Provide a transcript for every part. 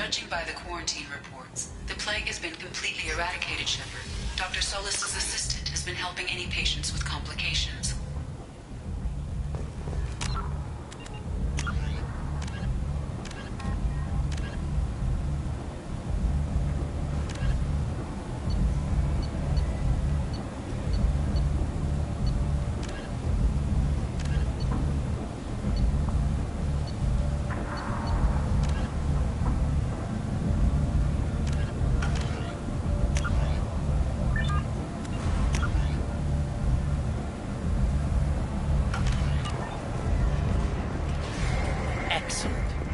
Judging by the quarantine reports, the plague has been completely eradicated, Shepard. Dr. Solis's assistant has been helping any patients with complications.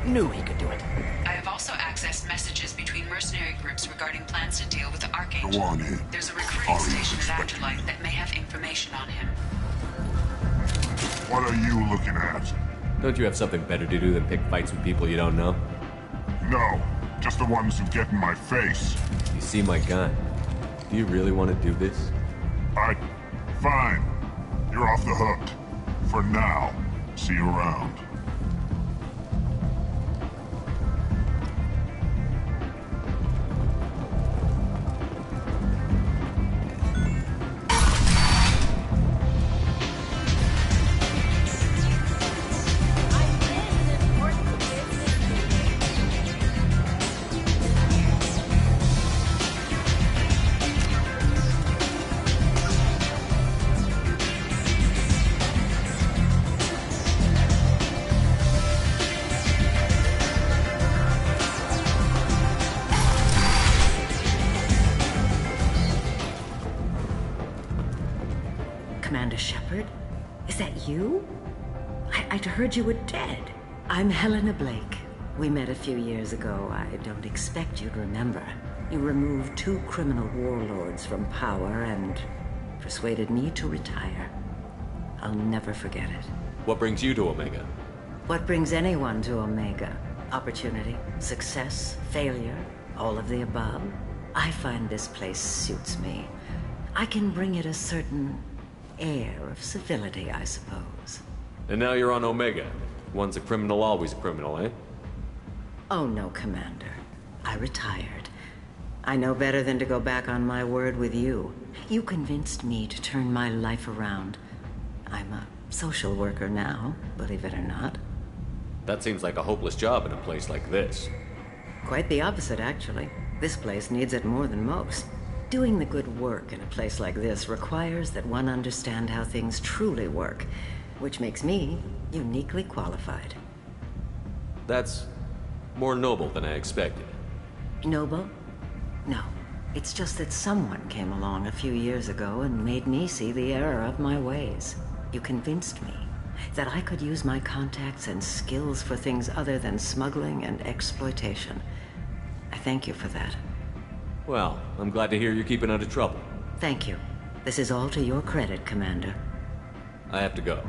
Knew he could do it. I have also accessed messages between mercenary groups regarding plans to deal with the Archangel. Go on in. There's a recruiting station at Afterlife that may have information on him. What are you looking at? Don't you have something better to do than pick fights with people you don't know? No, just the ones who get in my face. You see my gun. Do you really want to do this? Fine. You're off the hook. For now. See you around. Commander Shepard? Is that you? I'd heard you were dead. I'm Helena Blake. We met a few years ago. I don't expect you'd remember. You removed 2 criminal warlords from power and persuaded me to retire. I'll never forget it. What brings you to Omega? What brings anyone to Omega? Opportunity, success, failure, all of the above. I find this place suits me. I can bring it a certain air of civility, I suppose. And now you're on Omega. Once a criminal, always a criminal, eh? Oh no, Commander. I retired. I know better than to go back on my word with you. You convinced me to turn my life around. I'm a social worker now, believe it or not. That seems like a hopeless job in a place like this. Quite the opposite, actually. This place needs it more than most. Doing the good work in a place like this requires that one understand how things truly work, which makes me uniquely qualified. That's more noble than I expected. Noble? No. It's just that someone came along a few years ago and made me see the error of my ways. You convinced me that I could use my contacts and skills for things other than smuggling and exploitation. I thank you for that. Well, I'm glad to hear you're keeping out of trouble. Thank you. This is all to your credit, Commander. I have to go.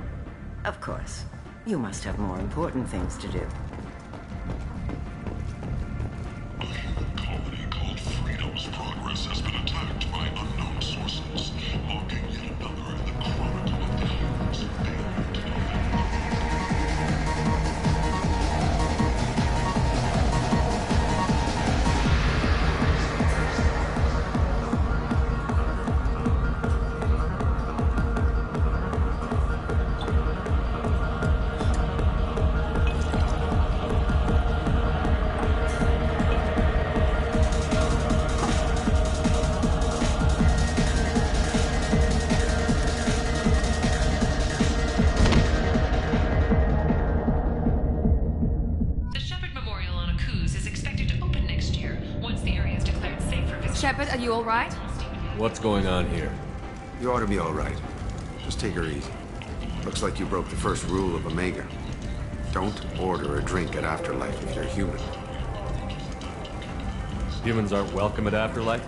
Of course. You must have more important things to do. A human colony called Freedom's Progress has been attacked by unknown sources, marking yet another in the chronicle of the humans failure to Shepard, are you all right? What's going on here? You ought to be all right. Just take her easy. Looks like you broke the first rule of Omega. Don't order a drink at Afterlife if you're human. Humans aren't welcome at Afterlife?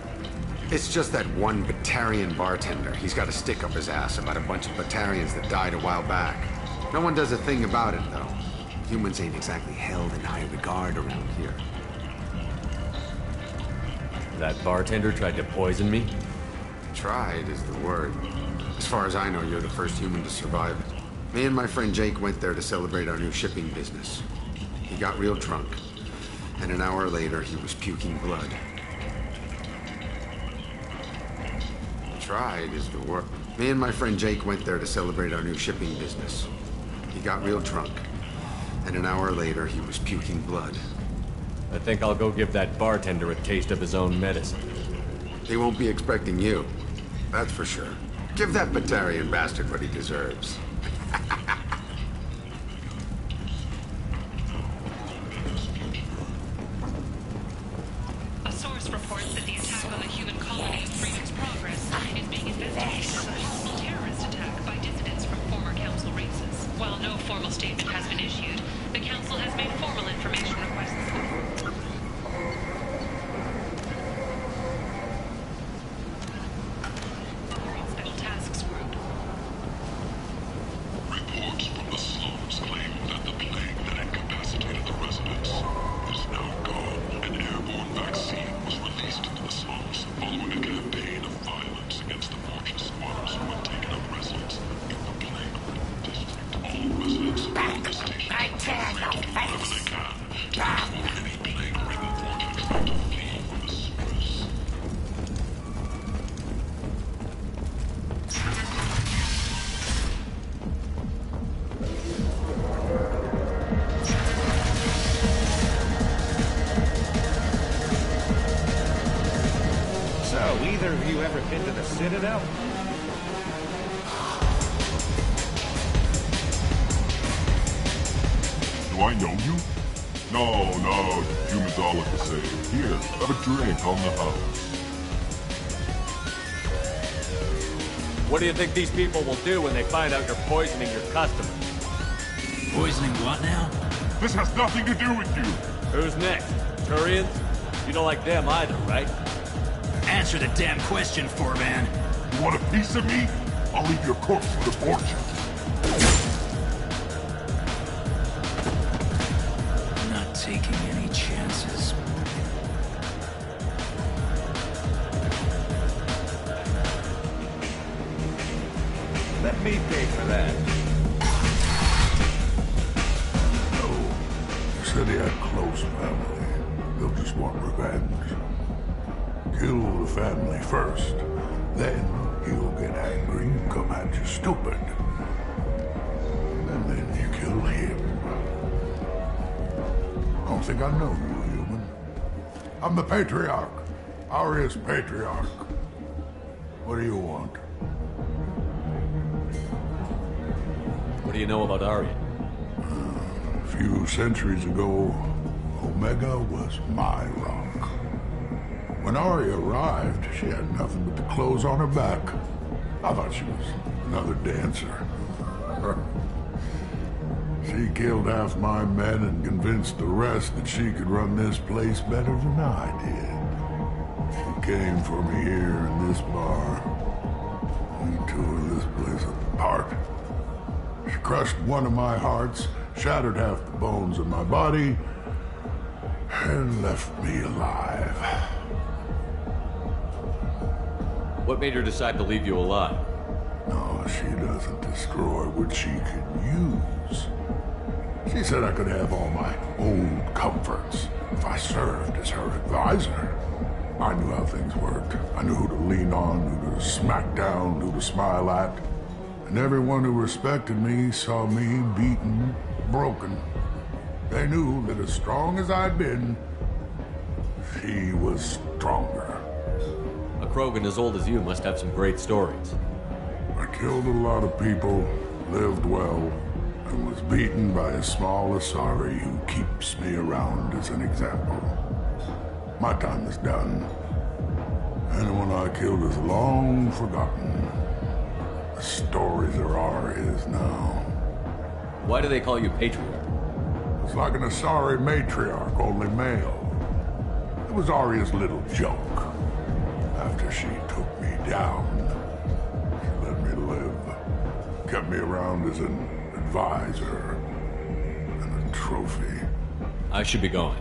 It's just that one Batarian bartender. He's got a stick up his ass about a bunch of Batarians that died a while back. No one does a thing about it, though. Humans ain't exactly held in high regard around here. That bartender tried to poison me? Tried is the word. As far as I know, you're the first human to survive it. Me and my friend Jake went there to celebrate our new shipping business. He got real drunk. And an hour later, he was puking blood. Tried is the word. Me and my friend Jake went there to celebrate our new shipping business. He got real drunk. And an hour later, he was puking blood. I think I'll go give that bartender a taste of his own medicine. He won't be expecting you. That's for sure. Give that Batarian bastard what he deserves. A source reports that the attack on the human colony of Freedom's Progress is being investigated as a possible terrorist attack by dissidents from former Council races. While no formal statement has been issued, the Council has made formal information requests. Special Tasks Group. Reports from the slums claim that the plague that incapacitated the residents is now gone. An airborne vaccine was released into the slums following a campaign of violence against the fortune squatters who had taken up residence in the plague-ridden district. All residents of the station are free to do whatever they can to control any plague-ridden fortune trying to flee from the sewers. So, either of you ever been to the Citadel? Do I know you? No, humans all look the same. Here, have a drink on the house. What do you think these people will do when they find out you're poisoning your customers? Poisoning what now? This has nothing to do with you. Who's next? Turians? You don't like them either, right? Answer the damn question, Forman. You want a piece of me? I'll leave your corpse for the fortune. I'm not taking any chances. Let me pay for that. No. You said he had close family. They'll just want revenge. Kill the family first. Then he'll get angry and come at you stupid. And then you kill him. I don't think I know you, human. I'm the Patriarch. Aria's Patriarch. What do you want? What do you know about Arya? A few centuries ago, Omega was my rock. When Arya arrived, she had nothing but the clothes on her back. I thought she was another dancer. She killed half my men and convinced the rest that she could run this place better than I did. She came for me here in this bar. We tore this place apart. She crushed one of my hearts, shattered half the bones in my body, and left me alive. What made her decide to leave you alive? No, she doesn't destroy what she could use. She said I could have all my old comforts if I served as her advisor. I knew how things worked. I knew who to lean on, who to smack down, who to smile at. And everyone who respected me saw me beaten, broken. They knew that as strong as I'd been, she was stronger. A Krogan as old as you must have some great stories. I killed a lot of people, lived well, and was beaten by a small Asari who keeps me around as an example. My time is done. Anyone I killed is long forgotten. The stories are Aria's now. Why do they call you Patriarch? It's like an Asari matriarch, only male. It was Aria's little joke. After she took me down, she let me live. Kept me around as an advisor and a trophy. I should be going.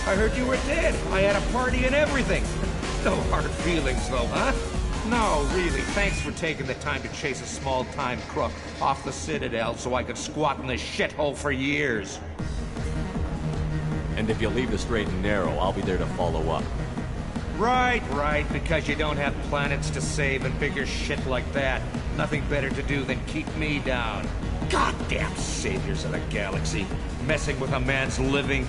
I heard you were dead. I had a party and everything. No hard feelings, though, huh? No, really, thanks for taking the time to chase a small-time crook off the Citadel so I could squat in this shithole for years. And if you leave the straight and narrow, I'll be there to follow up. Right, because you don't have planets to save and bigger shit like that. Nothing better to do than keep me down. Goddamn saviors of the galaxy, messing with a man's living.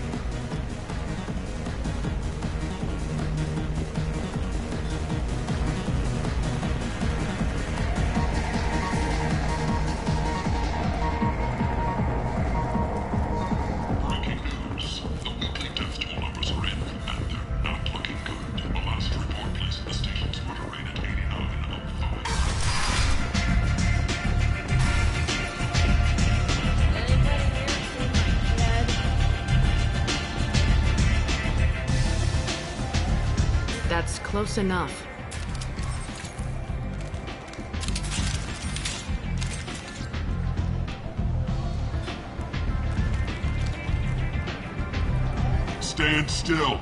Breaking news. The weekly death toll numbers are in, and they're not looking good. The last report places the station's murder rate at 89.05. That's close enough. Stand still.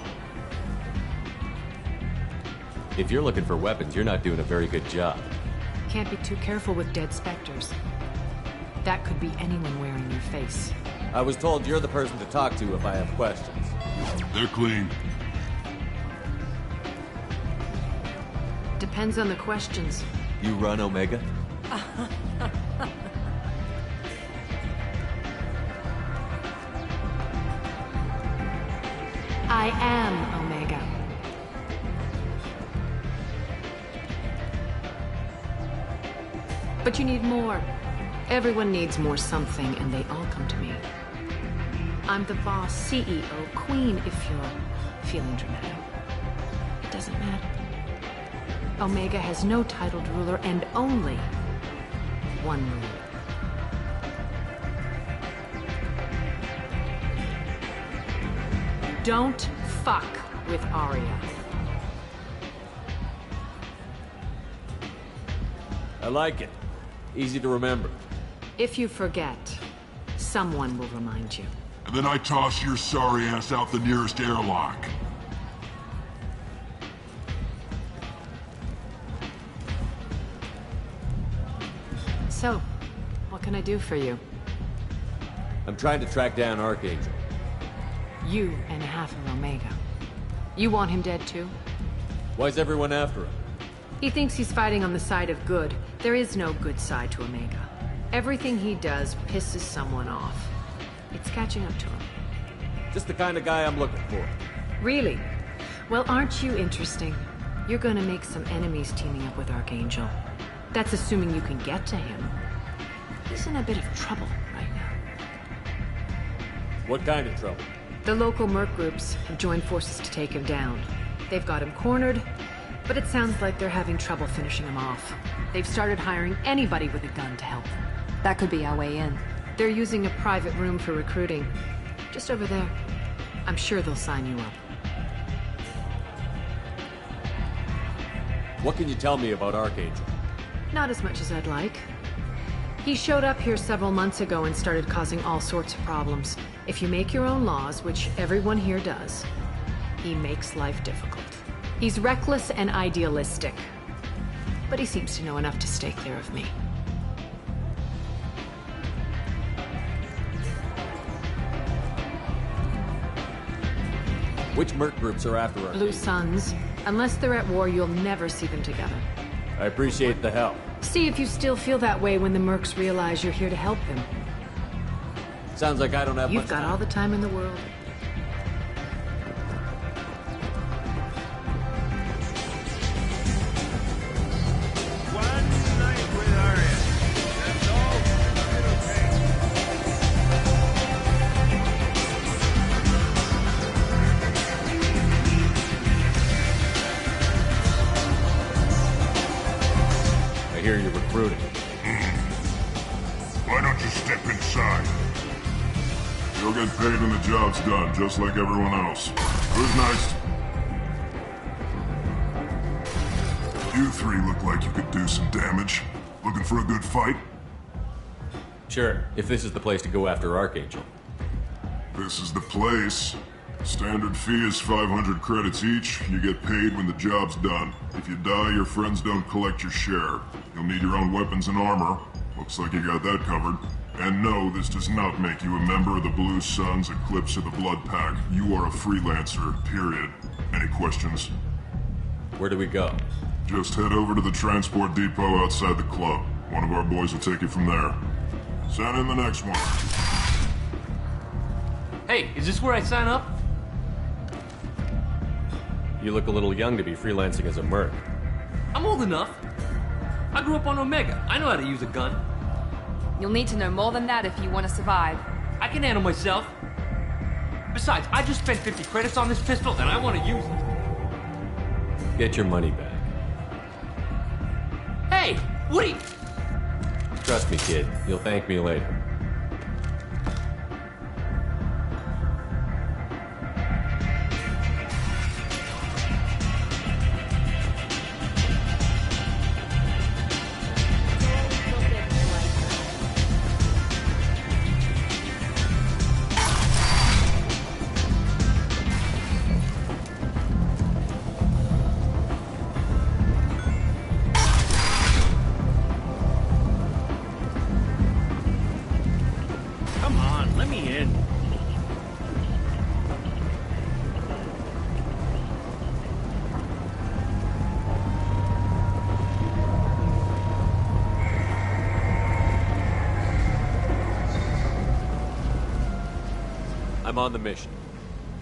If you're looking for weapons, you're not doing a very good job. Can't be too careful with dead specters. That could be anyone wearing your face. I was told you're the person to talk to if I have questions. They're clean. Depends on the questions. You run Omega? I am Omega. But you need more. Everyone needs more something, and they all come to me. I'm the boss, CEO, queen, if you're feeling dramatic. It doesn't matter. Omega has no titled ruler and only one rule. Don't fuck with Arya. I like it. Easy to remember. If you forget, someone will remind you. And then I toss your sorry ass out the nearest airlock. So, what can I do for you? I'm trying to track down Archangel. You and half of Omega. You want him dead too? Why's everyone after him? He thinks he's fighting on the side of good. There is no good side to Omega. Everything he does pisses someone off. It's catching up to him. Just the kind of guy I'm looking for. Really? Well, aren't you interesting? You're gonna make some enemies teaming up with Archangel. That's assuming you can get to him. He's in a bit of trouble right now. What kind of trouble? The local merc groups have joined forces to take him down. They've got him cornered, but it sounds like they're having trouble finishing him off. They've started hiring anybody with a gun to help them. That could be our way in. They're using a private room for recruiting. Just over there. I'm sure they'll sign you up. What can you tell me about Archangel? Not as much as I'd like. He showed up here several months ago and started causing all sorts of problems. If you make your own laws, which everyone here does, he makes life difficult. He's reckless and idealistic. But he seems to know enough to stay clear of me. Which merc groups are after Archangel? Blue Suns. Unless they're at war, you'll never see them together. I appreciate the help. See if you still feel that way when the mercs realize you're here to help them. Sounds like I don't have You've much got time. all the time in the world. One night with Arya. That's all it'll take. I hear you're recruiting. Why don't you step inside? You'll get paid when the job's done, just like everyone else. Who's nice? You three look like you could do some damage. Looking for a good fight? Sure, if this is the place to go after Archangel. This is the place. Standard fee is 500 credits each. You get paid when the job's done. If you die, your friends don't collect your share. You'll need your own weapons and armor. Looks like you got that covered. And no, this does not make you a member of the Blue Suns, Eclipse, or the Blood Pack. You are a freelancer, period. Any questions? Where do we go? Just head over to the transport depot outside the club. One of our boys will take you from there. Send in the next one. Hey, is this where I sign up? You look a little young to be freelancing as a merc. I'm old enough. I grew up on Omega. I know how to use a gun. You'll need to know more than that if you want to survive. I can handle myself. Besides, I just spent 50 credits on this pistol and I want to use it. Get your money back. Hey, Woody! Trust me, kid. You'll thank me later. I'm on the mission.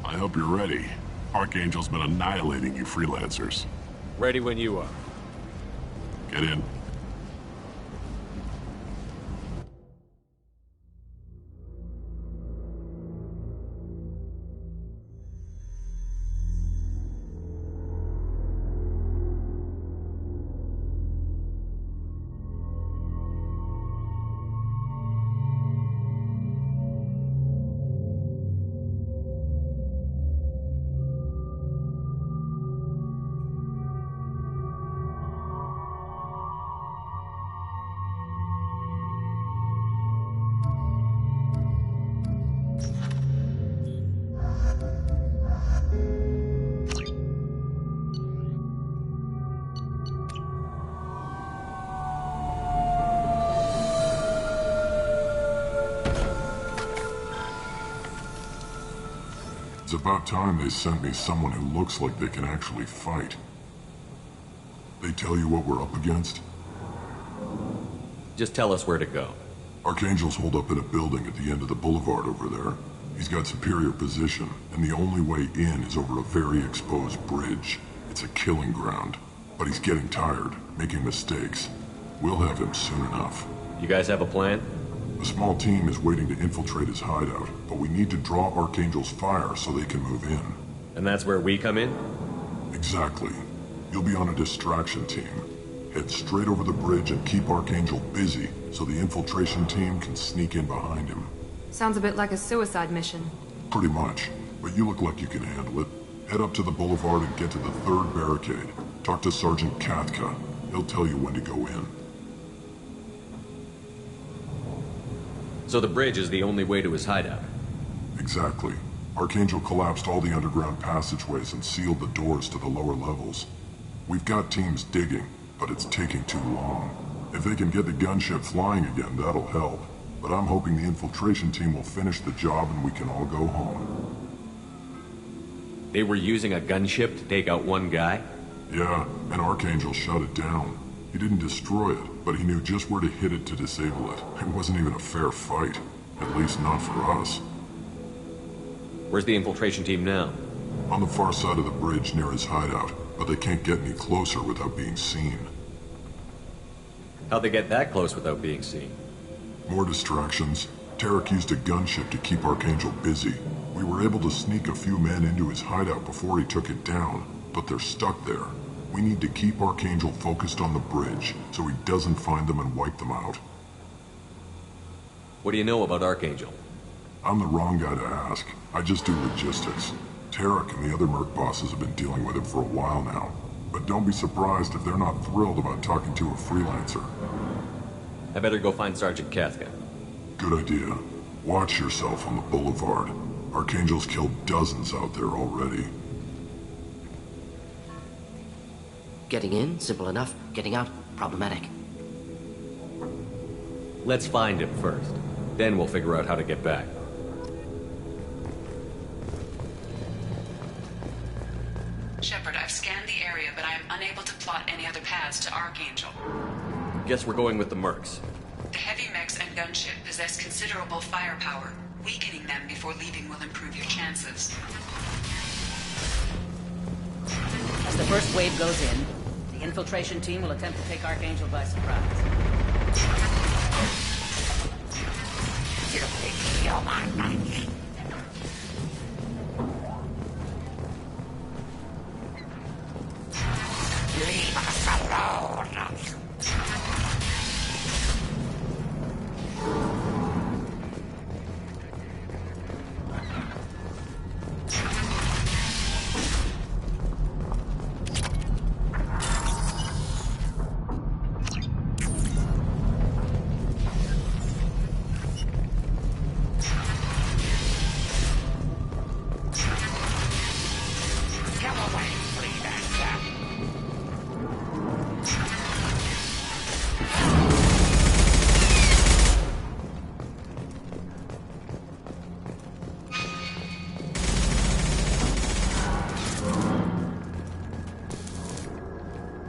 I hope you're ready. Archangel's been annihilating you freelancers. Ready when you are. Get in. It's about time they sent me someone who looks like they can actually fight. They tell you what we're up against? Just tell us where to go. Archangel's holed up in a building at the end of the boulevard over there. He's got superior position, and the only way in is over a very exposed bridge. It's a killing ground. But he's getting tired, making mistakes. We'll have him soon enough. You guys have a plan? A small team is waiting to infiltrate his hideout, but we need to draw Archangel's fire so they can move in. And that's where we come in? Exactly. You'll be on a distraction team. Head straight over the bridge and keep Archangel busy so the infiltration team can sneak in behind him. Sounds a bit like a suicide mission. Pretty much, but you look like you can handle it. Head up to the boulevard and get to the third barricade. Talk to Sergeant Katka. He'll tell you when to go in. So the bridge is the only way to his hideout? Exactly. Archangel collapsed all the underground passageways and sealed the doors to the lower levels. We've got teams digging, but it's taking too long. If they can get the gunship flying again, that'll help. But I'm hoping the infiltration team will finish the job and we can all go home. They were using a gunship to take out one guy? Yeah, and Archangel shut it down. He didn't destroy it, but he knew just where to hit it to disable it. It wasn't even a fair fight. At least not for us. Where's the infiltration team now? On the far side of the bridge near his hideout, but they can't get any closer without being seen. How'd they get that close without being seen? More distractions. Tarek used a gunship to keep Archangel busy. We were able to sneak a few men into his hideout before he took it down, but they're stuck there. We need to keep Archangel focused on the bridge, so he doesn't find them and wipe them out. What do you know about Archangel? I'm the wrong guy to ask. I just do logistics. Tarek and the other merc bosses have been dealing with him for a while now. But don't be surprised if they're not thrilled about talking to a freelancer. I better go find Sergeant Katka. Good idea. Watch yourself on the boulevard. Archangel's killed dozens out there already. Getting in, simple enough. Getting out, problematic. Let's find him first. Then we'll figure out how to get back. Shepard, I've scanned the area, but I am unable to plot any other paths to Archangel. Guess we're going with the mercs. The heavy mechs and gunship possess considerable firepower. Weakening them before leaving will improve your chances. As the first wave goes in, the infiltration team will attempt to take Archangel by surprise. Leave us alone!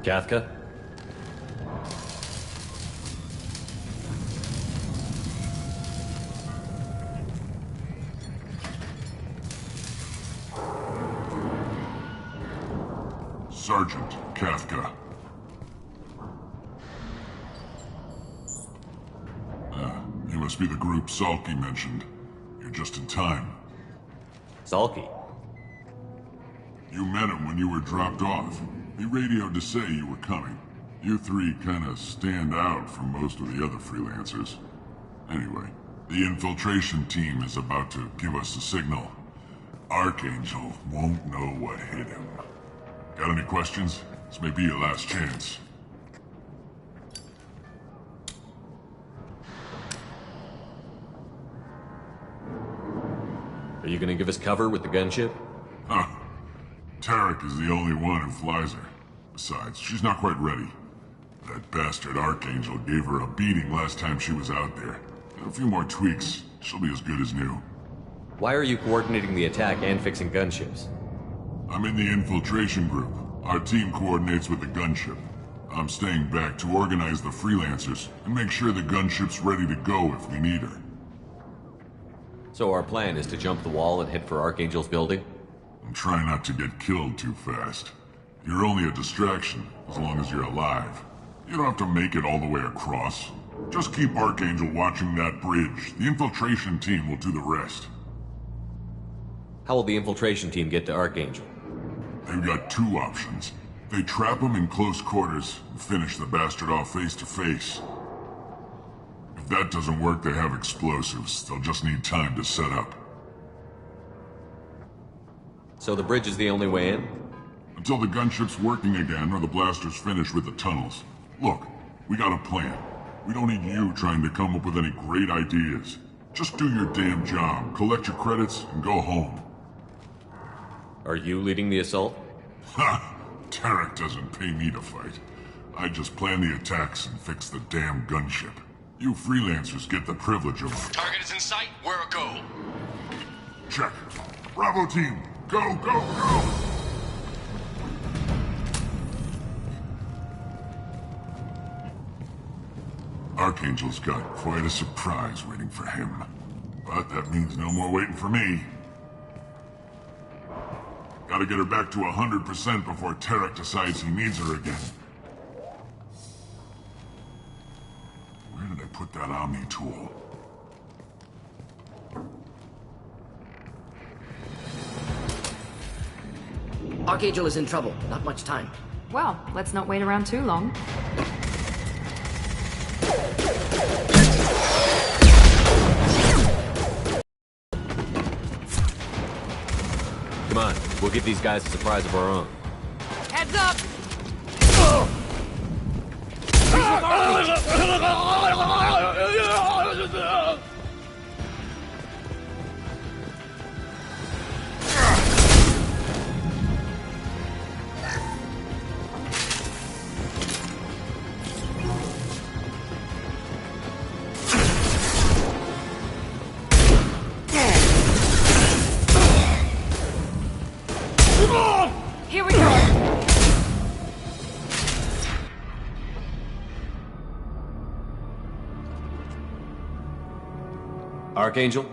Kafka? Sergeant Kafka. You must be the group Salky mentioned. You're just in time. Salky? You met him when you were dropped off. He radioed to say you were coming. You three kinda stand out from most of the other freelancers. Anyway, the infiltration team is about to give us a signal. Archangel won't know what hit him. Got any questions? This may be your last chance. Are you gonna give us cover with the gunship? Huh. Tarek is the only one who flies her. Besides, she's not quite ready. That bastard Archangel gave her a beating last time she was out there. A few more tweaks, she'll be as good as new. Why are you coordinating the attack and fixing gunships? I'm in the infiltration group. Our team coordinates with the gunship. I'm staying back to organize the freelancers and make sure the gunship's ready to go if we need her. So our plan is to jump the wall and head for Archangel's building? And try not to get killed too fast. You're only a distraction, as long as you're alive. You don't have to make it all the way across. Just keep Archangel watching that bridge. The infiltration team will do the rest. How will the infiltration team get to Archangel? They've got two options. They trap him in close quarters and finish the bastard off face to face. If that doesn't work, they have explosives. They'll just need time to set up. So the bridge is the only way in? Until the gunship's working again or the blasters finish with the tunnels. Look, we got a plan. We don't need you trying to come up with any great ideas. Just do your damn job, collect your credits, and go home. Are you leading the assault? Ha! Tarek doesn't pay me to fight. I just plan the attacks and fix the damn gunship. You freelancers get the privilege of... Target is in sight. Where a go? Check. Bravo team, go, go, go! Archangel's got quite a surprise waiting for him. But that means no more waiting for me. Gotta get her back to 100% before Tarek decides he needs her again. Where did I put that Omni tool? Archangel is in trouble. Not much time. Well, let's not wait around too long. Come on, we'll give these guys a surprise of our own. Heads up! Here we go! Archangel?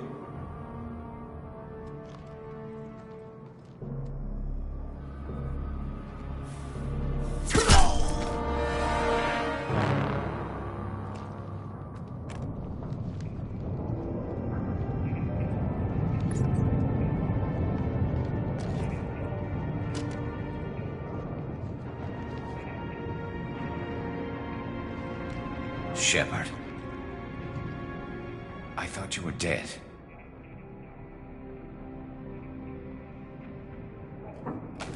Shepard. I thought you were dead.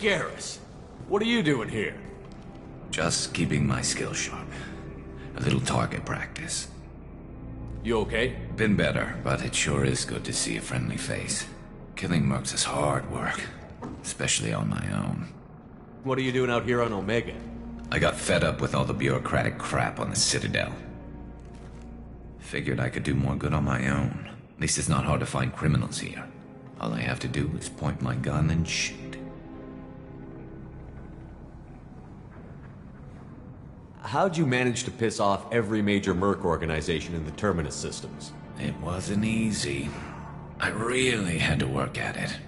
Garrus, what are you doing here? Just keeping my skills sharp. A little target practice. You okay? Been better, but it sure is good to see a friendly face. Killing mercs is hard work, especially on my own. What are you doing out here on Omega? I got fed up with all the bureaucratic crap on the Citadel. Figured I could do more good on my own. At least it's not hard to find criminals here. All I have to do is point my gun and shoot. How'd you manage to piss off every major merc organization in the Terminus systems? It wasn't easy. I really had to work at it.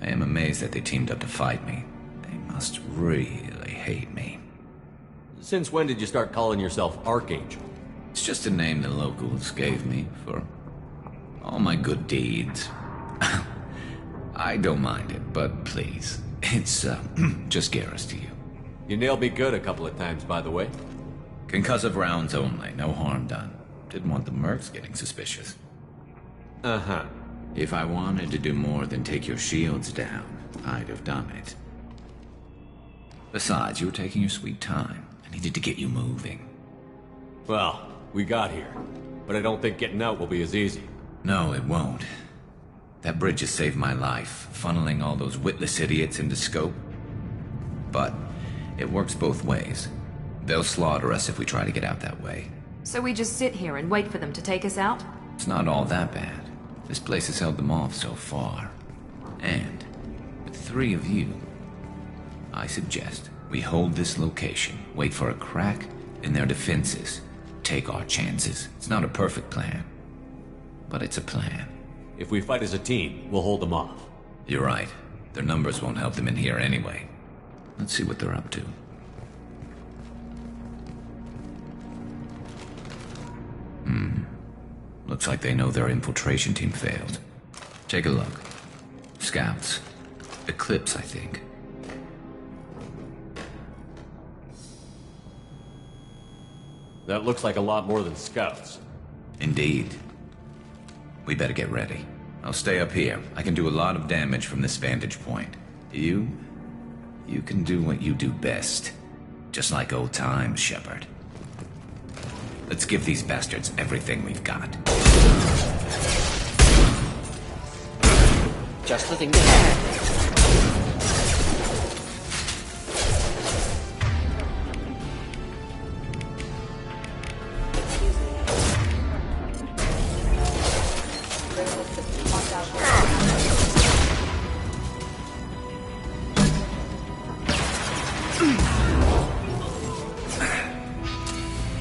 I am amazed that they teamed up to fight me. They must really hate me. Since when did you start calling yourself Archangel? It's just a name the locals gave me for all my good deeds. I don't mind it, but please, it's just Garrus to you. You nailed me good a couple of times, by the way. Concussive rounds only, no harm done. Didn't want the mercs getting suspicious. Uh-huh. If I wanted to do more than take your shields down, I'd have done it. Besides, you were taking your sweet time. I needed to get you moving. Well, we got here, but I don't think getting out will be as easy. No, it won't. That bridge has saved my life, funneling all those witless idiots into scope. But it works both ways. They'll slaughter us if we try to get out that way. So we just sit here and wait for them to take us out? It's not all that bad. This place has held them off so far. And with 3 of you, I suggest we hold this location, wait for a crack in their defenses, take our chances. It's not a perfect plan, but it's a plan. If we fight as a team, we'll hold them off. You're right. Their numbers won't help them in here anyway. Let's see what they're up to. Looks like they know their infiltration team failed. Take a look. Scouts. Eclipse, I think. That looks like a lot more than scouts. Indeed. We better get ready. I'll stay up here. I can do a lot of damage from this vantage point. You can do what you do best. Just like old times, Shepard. Let's give these bastards everything we've got. Just the thing to have.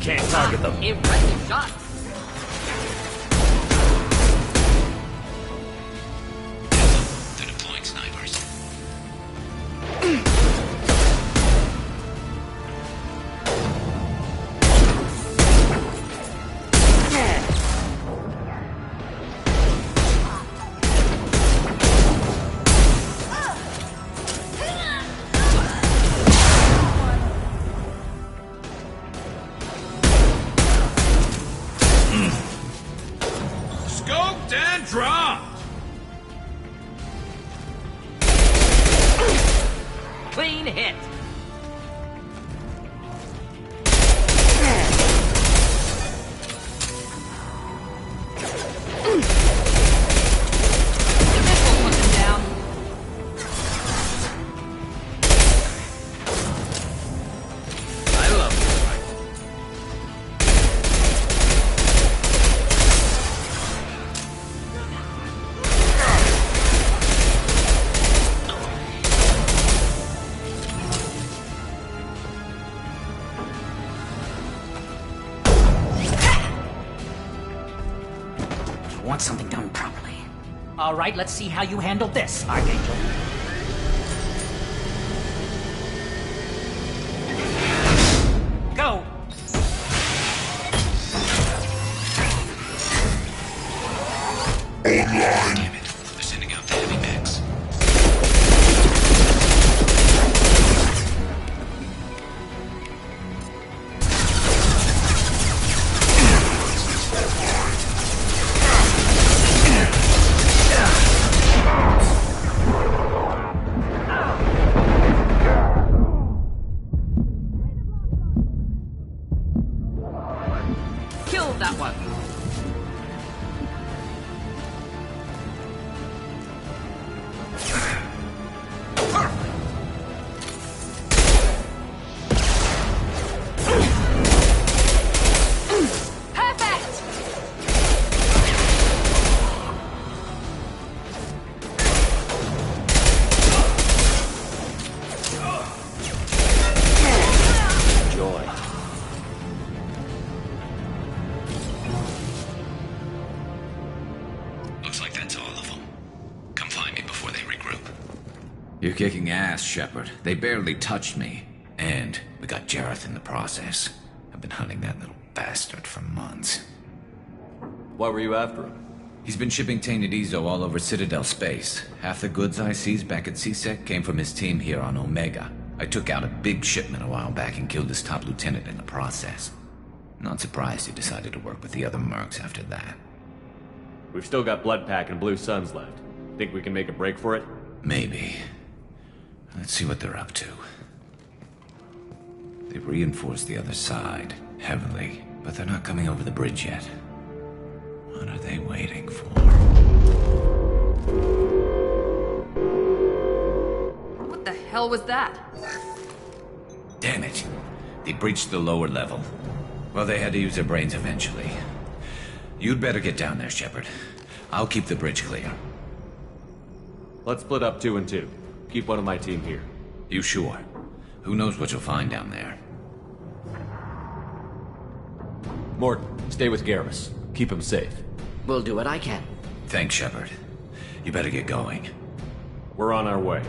Can't target them. Impressive shot. They're deploying snipers. Scoped and dropped! Clean hit. I love this fight. All right, let's see how you handle this, Archangel. Go! Damn it. They're sending out the heavy mechs. Kill that one! Perfect! Joy. Looks like that's all of them. Come find me before they regroup. You're kicking ass, Shepard. They barely touched me. And we got Jareth in the process. I've been hunting that little bastard for months. Why were you after him? He's been shipping tainted Ezo all over Citadel space. Half the goods I seized back at CSEC came from his team here on Omega. I took out a big shipment a while back and killed his top lieutenant in the process. Not surprised he decided to work with the other mercs after that. We've still got Bloodpack and Blue Suns left. Think we can make a break for it? Maybe. Let's see what they're up to. They've reinforced the other side, heavily, but they're not coming over the bridge yet. What are they waiting for? What the hell was that? Damn it. They breached the lower level. Well, they had to use their brains eventually. You'd better get down there, Shepard. I'll keep the bridge clear. Let's split up 2 and 2. Keep one of my team here. You sure? Who knows what you'll find down there? Morton, stay with Garrus. Keep him safe. We'll do what I can. Thanks, Shepard. You better get going. We're on our way.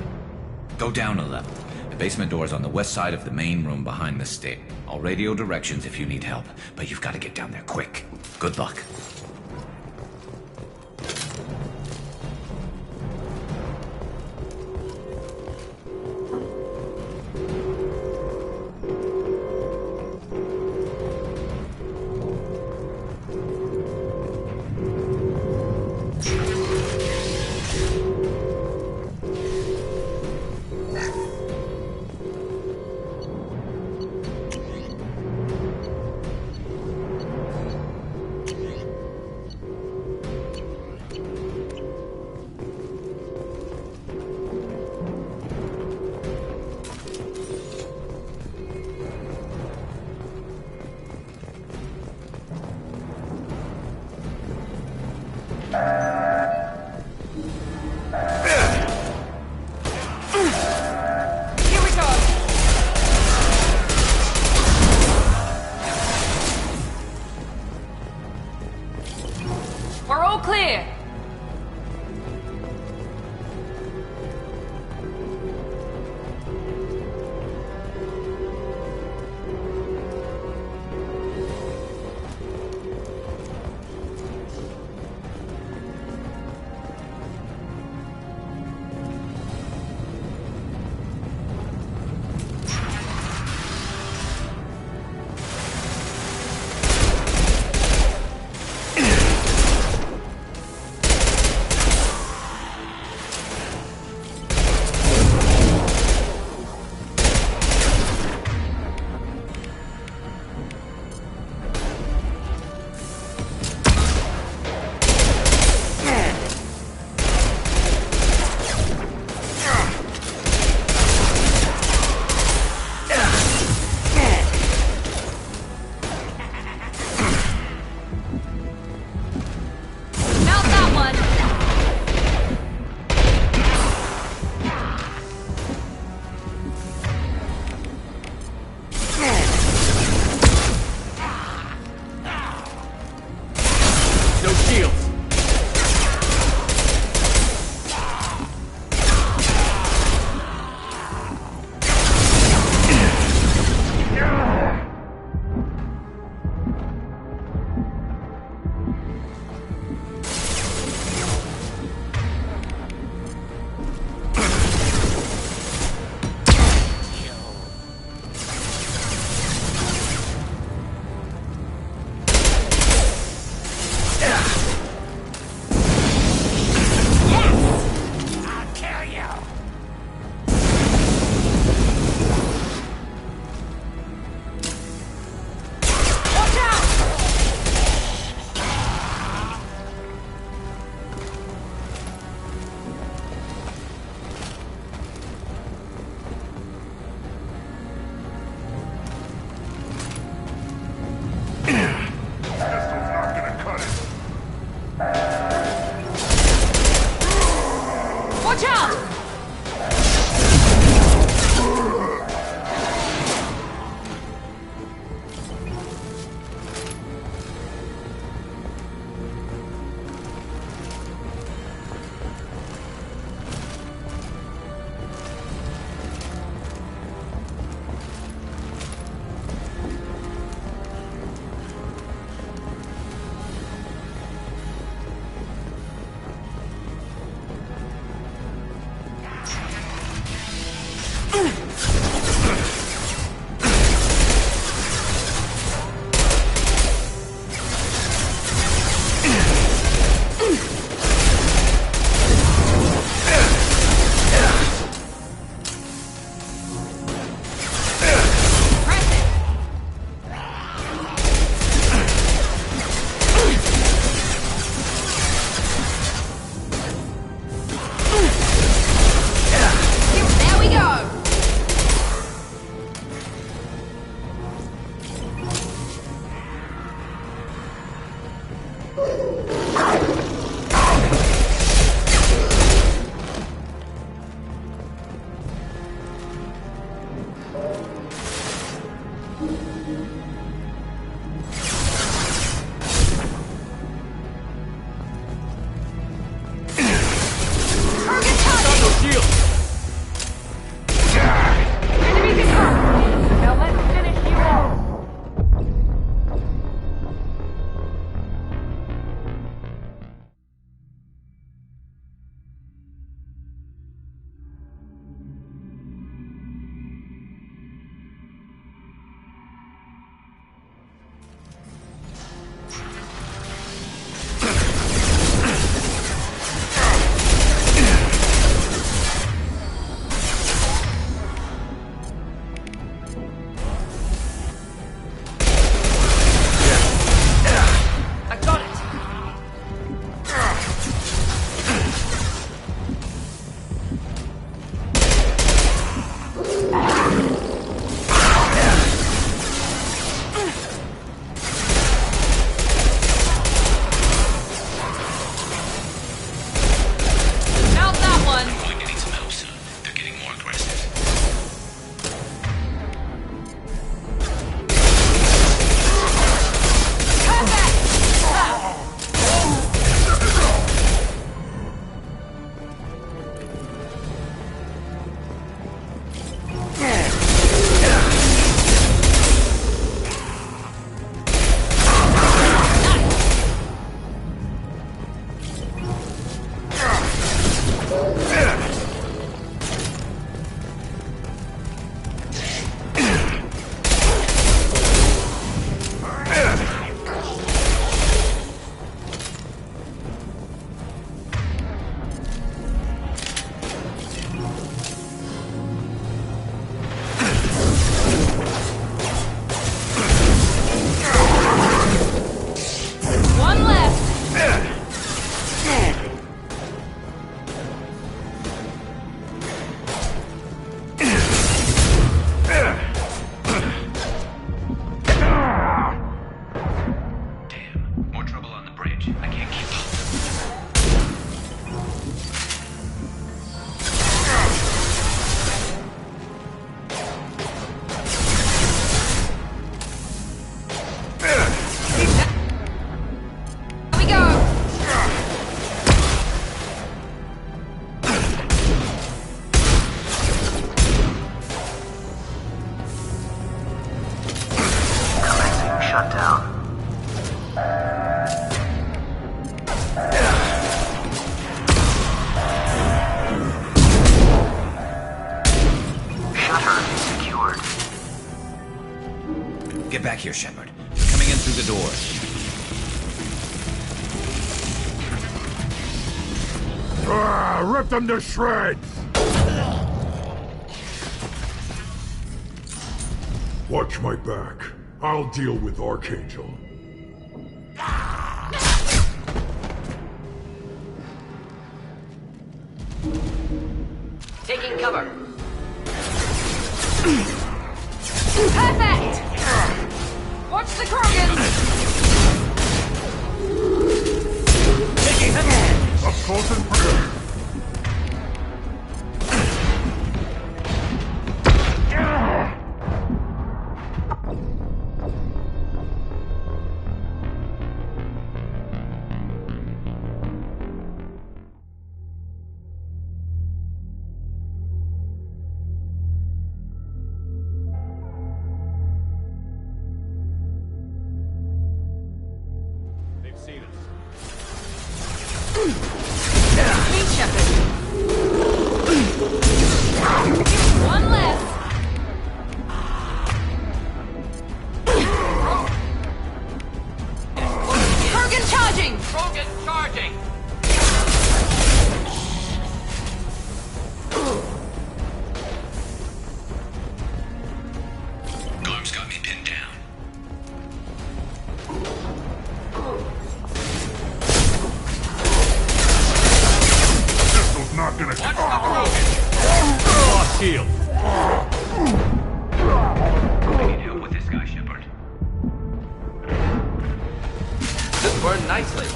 Go down a level. The basement door's on the west side of the main room behind the stick. I'll radio directions if you need help, but you've got to get down there quick. Good luck. Watch out! Get back here, Shepard. They're coming in through the door. Rip them to shreds! Watch my back. I'll deal with Archangel. Taking cover. Perfect! Watch the Krogans! Taking him! Up close and personal. gonna... Watch the Paragon! Lost shield. I need help with this guy, Shepard. This burned nicely.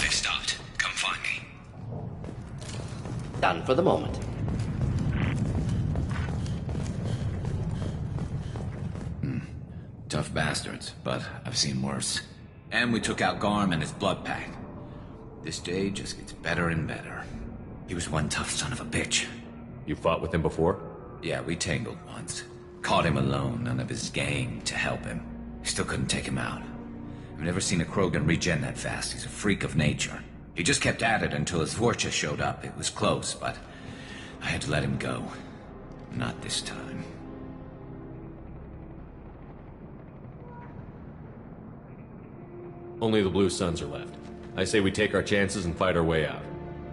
They've stopped. Come find me. Done for the moment. Tough bastards, but I've seen worse. And we took out Garm and his blood pack. This day just gets better and better. He was one tough son of a bitch. You fought with him before? Yeah, we tangled once. Caught him alone, none of his gang to help him. Still couldn't take him out. I've never seen a Krogan regen that fast. He's a freak of nature. He just kept at it until his Vorcha showed up. It was close, but I had to let him go. Not this time. Only the Blue Suns are left. I say we take our chances and fight our way out.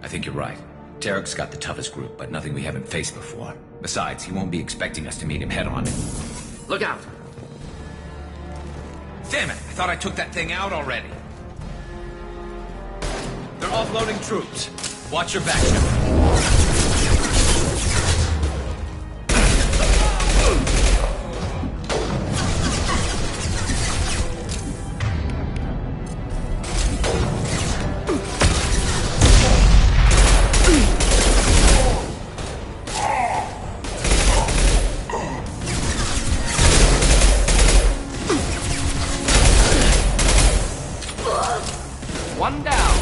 I think you're right. Tarek's got the toughest group, but nothing we haven't faced before. Besides, he won't be expecting us to meet him head-on. Look out! Damn it! I thought I took that thing out already. They're offloading troops. Watch your back, Shepard. One down.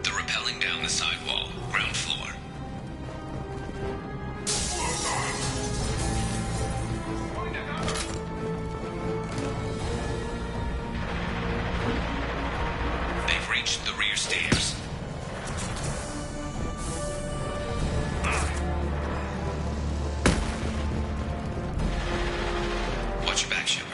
They're rappelling down the side wall, ground floor. They've reached the rear stairs. Watch your back, Shepard.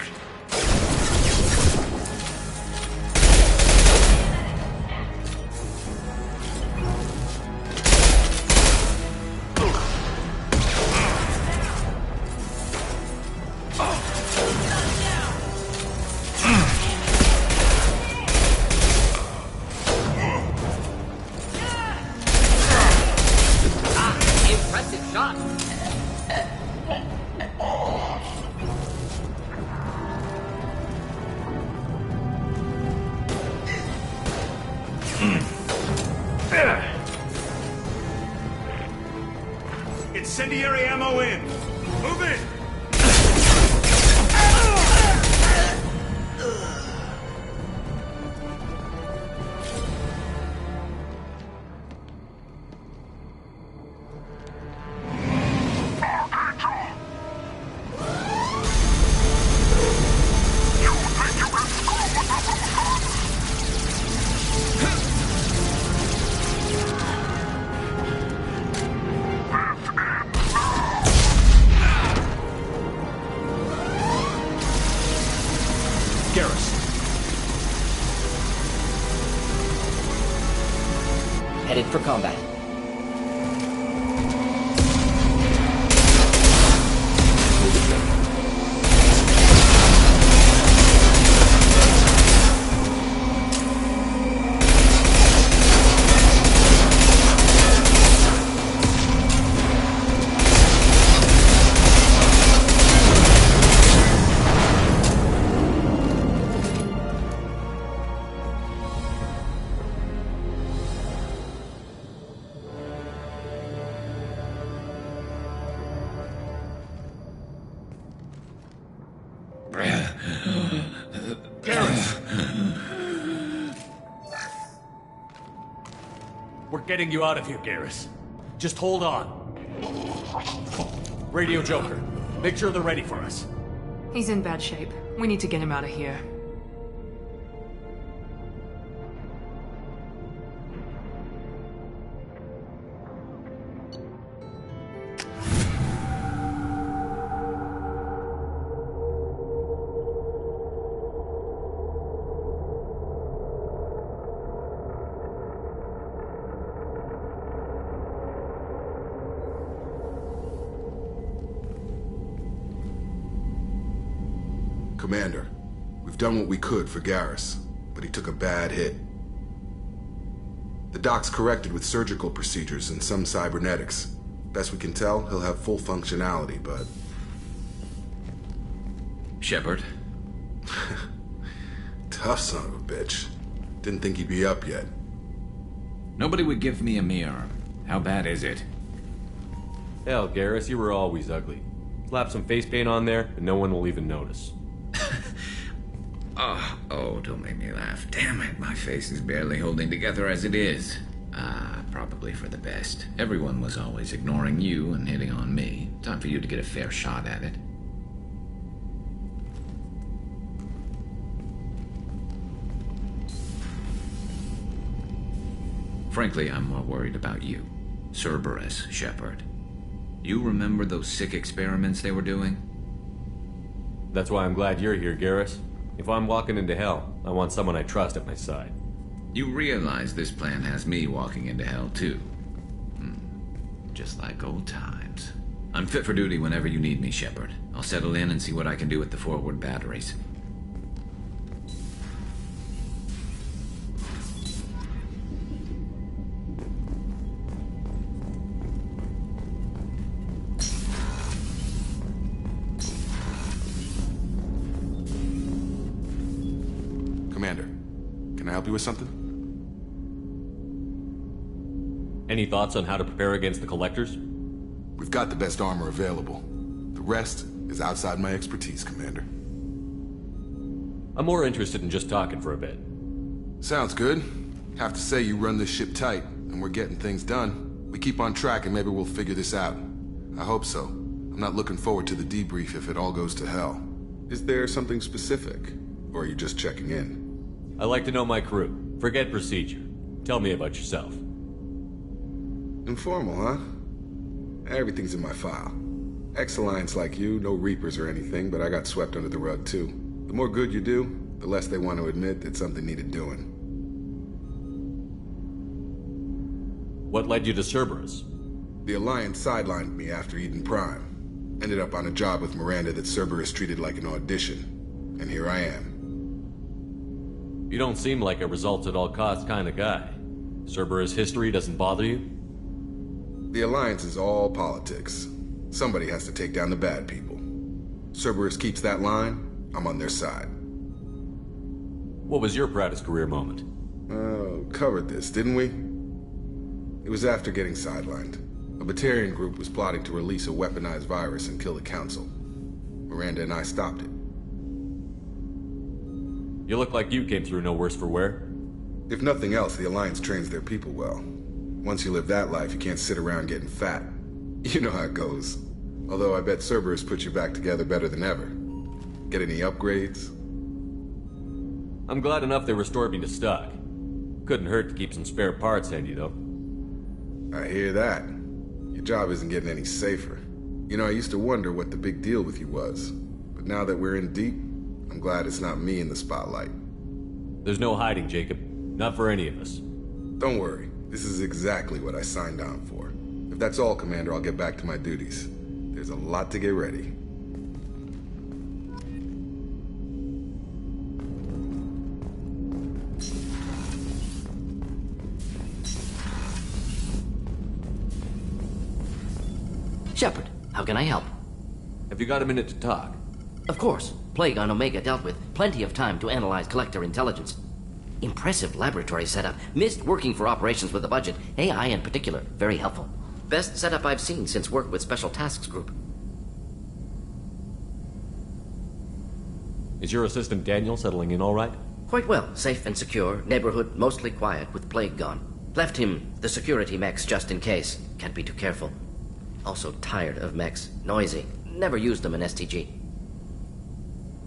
Impressive shot. Incendiary ammo in! Move in! Headed for combat. We're getting you out of here, Garrus. Just hold on. Radio Joker, make sure they're ready for us. He's in bad shape. We need to get him out of here. Commander, we've done what we could for Garrus, but he took a bad hit. The doc's corrected with surgical procedures and some cybernetics. Best we can tell, he'll have full functionality, but... Shepard? Tough son of a bitch. Didn't think he'd be up yet. Nobody would give me a mirror. How bad is it? Hell, Garrus, you were always ugly. Slap some face paint on there, and no one will even notice. Oh, don't make me laugh. Damn it, my face is barely holding together as it is. Probably for the best. Everyone was always ignoring you and hitting on me. Time for you to get a fair shot at it. Frankly, I'm more worried about you. Cerberus, Shepard. You remember those sick experiments they were doing? That's why I'm glad you're here, Garrus. If I'm walking into hell, I want someone I trust at my side. You realize this plan has me walking into hell, too. Just like old times. I'm fit for duty whenever you need me, Shepard. I'll settle in and see what I can do with the forward batteries. Commander, can I help you with something? Any thoughts on how to prepare against the Collectors? We've got the best armor available. The rest is outside my expertise, Commander. I'm more interested in just talking for a bit. Sounds good. Have to say you run this ship tight, and we're getting things done. We keep on track and maybe we'll figure this out. I hope so. I'm not looking forward to the debrief if it all goes to hell. Is there something specific? Or are you just checking in? I like to know my crew. Forget procedure. Tell me about yourself. Informal, huh? Everything's in my file. Ex-Alliance like you, no Reapers or anything, but I got swept under the rug too. The more good you do, the less they want to admit that something needed doing. What led you to Cerberus? The Alliance sidelined me after Eden Prime. Ended up on a job with Miranda that Cerberus treated like an audition. And here I am. You don't seem like a results-at-all-costs kind of guy. Cerberus history doesn't bother you? The Alliance is all politics. Somebody has to take down the bad people. Cerberus keeps that line, I'm on their side. What was your proudest career moment? Oh, covered this, didn't we? It was after getting sidelined. A Batarian group was plotting to release a weaponized virus and kill the Council. Miranda and I stopped it. You look like you came through no worse for wear. If nothing else, the Alliance trains their people well. Once you live that life, you can't sit around getting fat. You know how it goes. Although I bet Cerberus puts you back together better than ever. Get any upgrades? I'm glad enough they restored me to stock. Couldn't hurt to keep some spare parts handy, though. I hear that. Your job isn't getting any safer. You know, I used to wonder what the big deal with you was. But now that we're in deep, I'm glad it's not me in the spotlight. There's no hiding, Jacob. Not for any of us. Don't worry. This is exactly what I signed on for. If that's all, Commander, I'll get back to my duties. There's a lot to get ready. Shepard, how can I help? Have you got a minute to talk? Of course. Plague on Omega dealt with. Plenty of time to analyze Collector intelligence. Impressive laboratory setup. Missed working for operations with a budget. AI in particular. Very helpful. Best setup I've seen since work with Special Tasks Group. Is your assistant Daniel settling in all right? Quite well. Safe and secure. Neighborhood mostly quiet with Plague gone. Left him the security mechs just in case. Can't be too careful. Also tired of mechs. Noisy. Never used them in STG.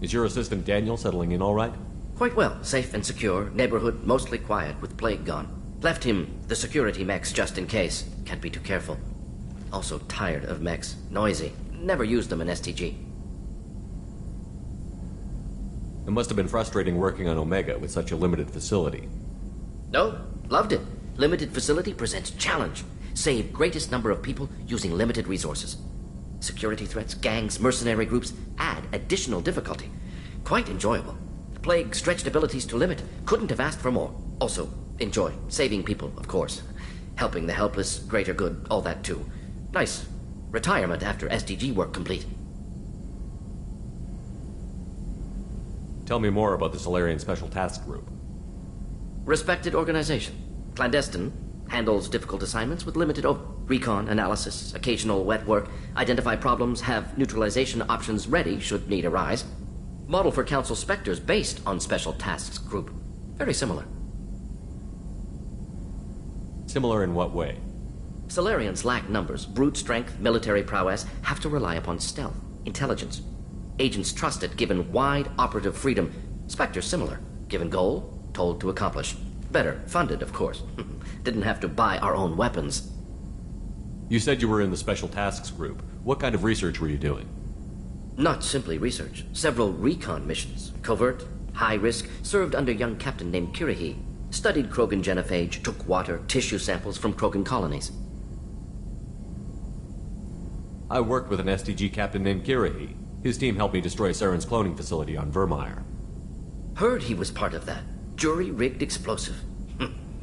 Is your assistant Daniel settling in all right? Quite well. Safe and secure. Neighborhood mostly quiet with Plague gone. Left him the security mechs just in case. Can't be too careful. Also tired of mechs. Noisy. Never used them in STG. It must have been frustrating working on Omega with such a limited facility. No, loved it. Limited facility presents challenge. Save greatest number of people using limited resources. Security threats, gangs, mercenary groups add additional difficulty. Quite enjoyable. The plague stretched abilities to limit. Couldn't have asked for more. Also, enjoy. Saving people, of course. Helping the helpless, greater good, all that too. Nice. Retirement after SDG work complete. Tell me more about the Solarian Special Task Group. Respected organization. Clandestine. Handles difficult assignments with limited recon, analysis, occasional wet work, identify problems, have neutralization options ready should need arise. Model for Council Spectres based on Special Tasks Group. Very similar. Similar in what way? Solarians lack numbers, brute strength, military prowess, have to rely upon stealth, intelligence. Agents trusted, given wide operative freedom. Spectres similar, given goal, told to accomplish. Better, funded, of course. Didn't have to buy our own weapons. You said you were in the Special Tasks Group. What kind of research were you doing? Not simply research. Several recon missions. Covert, high risk, served under a young captain named Kirihi. Studied Krogan genophage, took water, tissue samples from Krogan colonies. I worked with an SDG captain named Kirihi. His team helped me destroy Saren's cloning facility on Vermeer. Heard he was part of that. Jury-rigged explosive.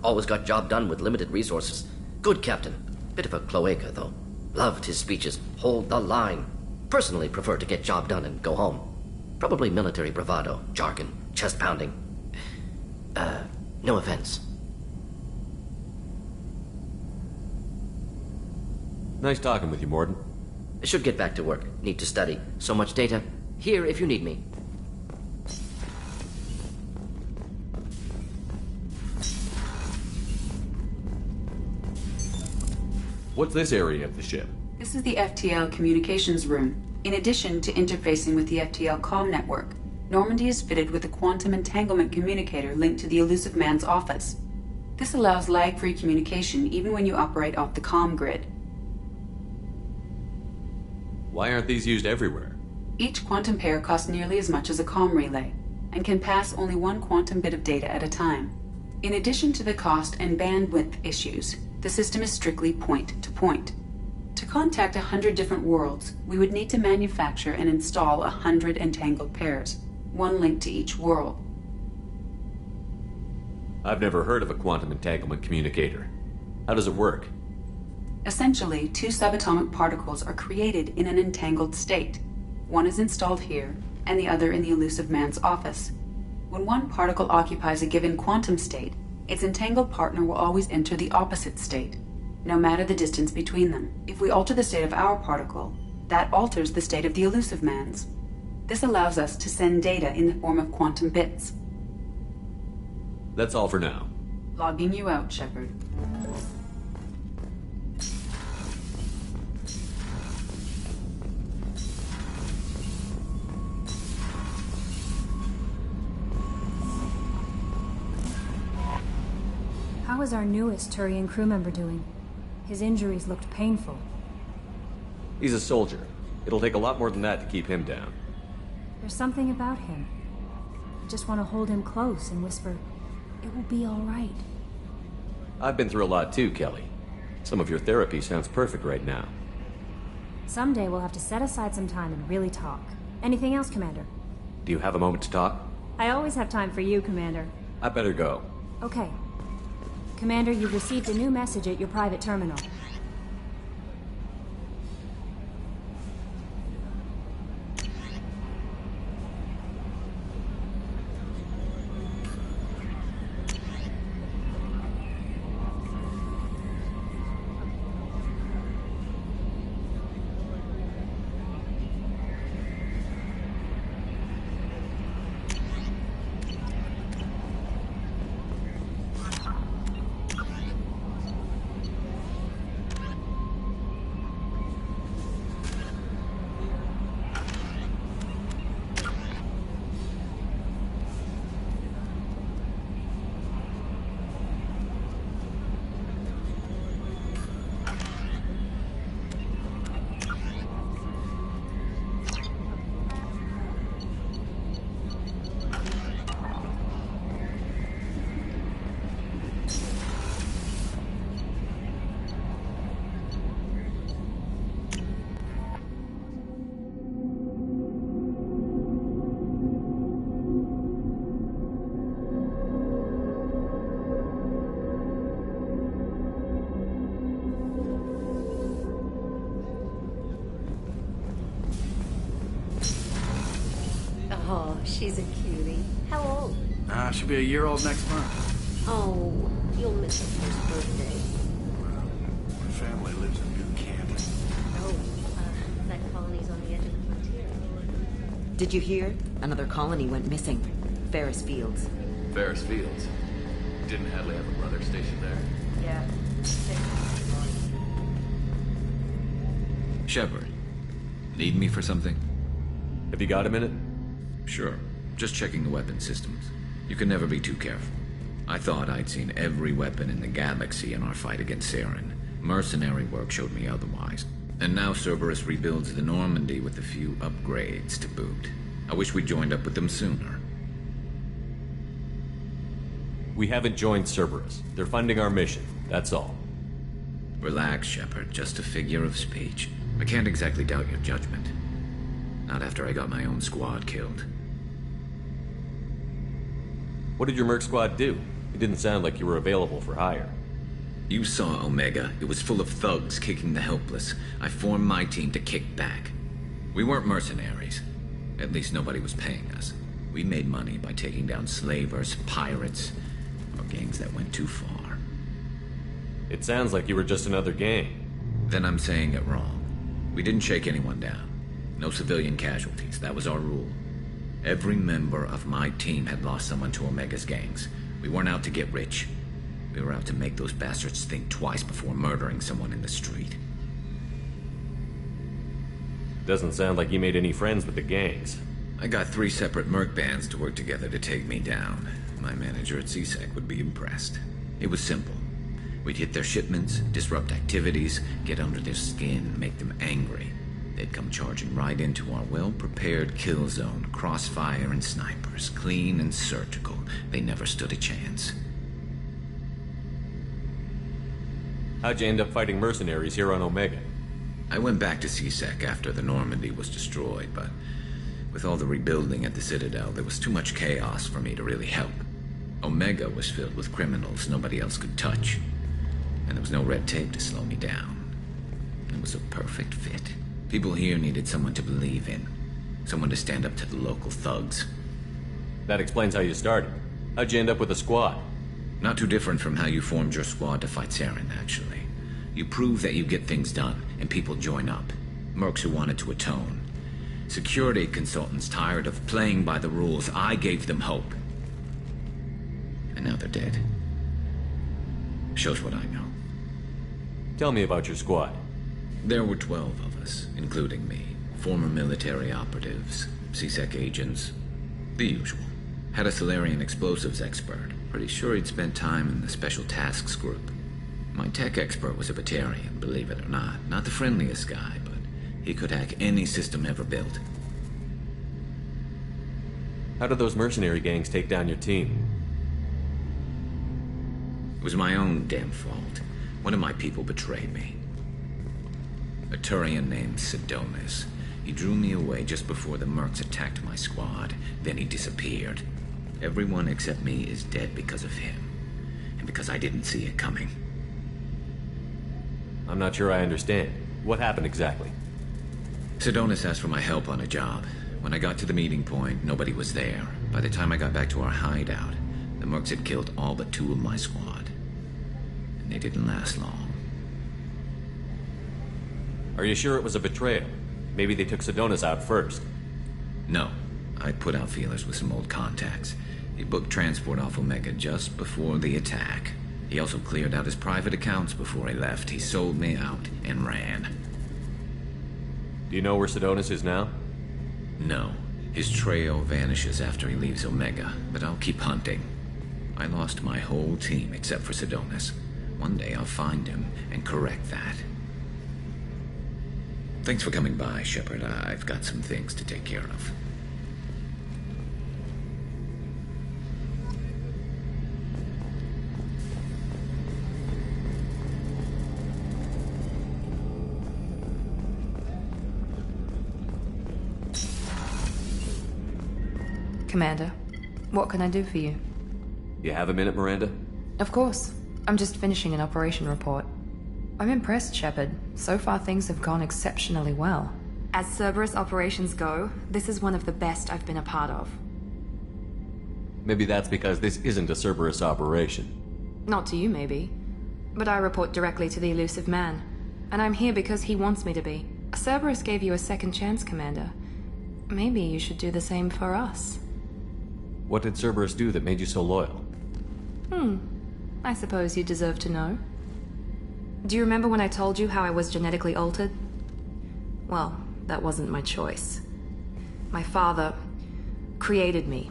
Always got job done with limited resources. Good captain. Bit of a cloaca, though. Loved his speeches. Hold the line. Personally prefer to get job done and go home. Probably military bravado, jargon, chest pounding. No offense. Nice talking with you, Morden. I should get back to work. Need to study. So much data. Here if you need me. What's this area of the ship? This is the FTL communications room. In addition to interfacing with the FTL comm network, Normandy is fitted with a quantum entanglement communicator linked to the Elusive Man's office. This allows lag-free communication even when you operate off the comm grid. Why aren't these used everywhere? Each quantum pair costs nearly as much as a comm relay, and can pass only one quantum bit of data at a time. In addition to the cost and bandwidth issues, the system is strictly point-to-point. To contact 100 different worlds, we would need to manufacture and install 100 entangled pairs, one link to each world. I've never heard of a quantum entanglement communicator. How does it work? Essentially, two subatomic particles are created in an entangled state. One is installed here, and the other in the Elusive Man's office. When one particle occupies a given quantum state, its entangled partner will always enter the opposite state, no matter the distance between them. If we alter the state of our particle, that alters the state of the Elusive Man's. This allows us to send data in the form of quantum bits. That's all for now. Logging you out, Shepard. How is our newest Turian crew member doing? His injuries looked painful. He's a soldier. It'll take a lot more than that to keep him down. There's something about him. I just want to hold him close and whisper, "It will be all right." I've been through a lot too, Kelly. Some of your therapy sounds perfect right now. Someday we'll have to set aside some time and really talk. Anything else, Commander? Do you have a moment to talk? I always have time for you, Commander. I better go. Okay. Commander, you've received a new message at your private terminal. She's a cutie. How old? She'll be a year old next month. Oh, you'll miss her first birthday. My family lives in New Canton. Oh, that colony's on the edge of the frontier. Did you hear? Another colony went missing. Ferris Fields. Ferris Fields. Didn't Hadley have a brother stationed there? Yeah. Shepard, need me for something? Have you got a minute? Sure. Just checking the weapon systems. You can never be too careful. I thought I'd seen every weapon in the galaxy in our fight against Saren. Mercenary work showed me otherwise. And now Cerberus rebuilds the Normandy with a few upgrades to boot. I wish we'd joined up with them sooner. We haven't joined Cerberus. They're funding our mission, that's all. Relax, Shepard. Just a figure of speech. I can't exactly doubt your judgment. Not after I got my own squad killed. What did your merc squad do? It didn't sound like you were available for hire. You saw Omega. It was full of thugs kicking the helpless. I formed my team to kick back. We weren't mercenaries. At least nobody was paying us. We made money by taking down slavers, pirates, or gangs that went too far. It sounds like you were just another gang. Then I'm saying it wrong. We didn't shake anyone down. No civilian casualties. That was our rule. Every member of my team had lost someone to Omega's gangs. We weren't out to get rich. We were out to make those bastards think twice before murdering someone in the street. Doesn't sound like you made any friends with the gangs. I got 3 separate merc bands to work together to take me down. My manager at CSEC would be impressed. It was simple. We'd hit their shipments, disrupt activities, get under their skin, make them angry. They'd come charging right into our well-prepared kill zone, crossfire and snipers, clean and surgical. They never stood a chance. How'd you end up fighting mercenaries here on Omega? I went back to CSEC after the Normandy was destroyed, but with all the rebuilding at the Citadel, there was too much chaos for me to really help. Omega was filled with criminals nobody else could touch, and there was no red tape to slow me down. It was a perfect fit. People here needed someone to believe in, someone to stand up to the local thugs. That explains how you started. How'd you end up with a squad? Not too different from how you formed your squad to fight Saren, actually. You prove that you get things done, and people join up. Mercs who wanted to atone. Security consultants tired of playing by the rules. I gave them hope. And now they're dead. Shows what I know. Tell me about your squad. There were 12 of us, including me. Former military operatives, CSEC agents, the usual. Had a Solarian explosives expert. Pretty sure he'd spent time in the Special Tasks Group. My tech expert was a Batarian, believe it or not. Not the friendliest guy, but he could hack any system ever built. How did those mercenary gangs take down your team? It was my own damn fault. One of my people betrayed me. A Turian named Sidonis. He drew me away just before the mercs attacked my squad. Then he disappeared. Everyone except me is dead because of him. And because I didn't see it coming. I'm not sure I understand. What happened exactly? Sidonis asked for my help on a job. When I got to the meeting point, nobody was there. By the time I got back to our hideout, the mercs had killed all but 2 of my squad. And they didn't last long. Are you sure it was a betrayal? Maybe they took Sidonis out first. No. I put out feelers with some old contacts. He booked transport off Omega just before the attack. He also cleared out his private accounts before he left. He sold me out and ran. Do you know where Sidonis is now? No. His trail vanishes after he leaves Omega, but I'll keep hunting. I lost my whole team except for Sidonis. One day I'll find him and correct that. Thanks for coming by, Shepard. I've got some things to take care of. Commander, what can I do for you? You have a minute, Miranda? Of course. I'm just finishing an operation report. I'm impressed, Shepard. So far things have gone exceptionally well. As Cerberus operations go, this is one of the best I've been a part of. Maybe that's because this isn't a Cerberus operation. Not to you, maybe. But I report directly to the elusive man. And I'm here because he wants me to be. Cerberus gave you a second chance, Commander. Maybe you should do the same for us. What did Cerberus do that made you so loyal? I suppose you deserve to know. Do you remember when I told you how I was genetically altered? Well, that wasn't my choice. My father created me.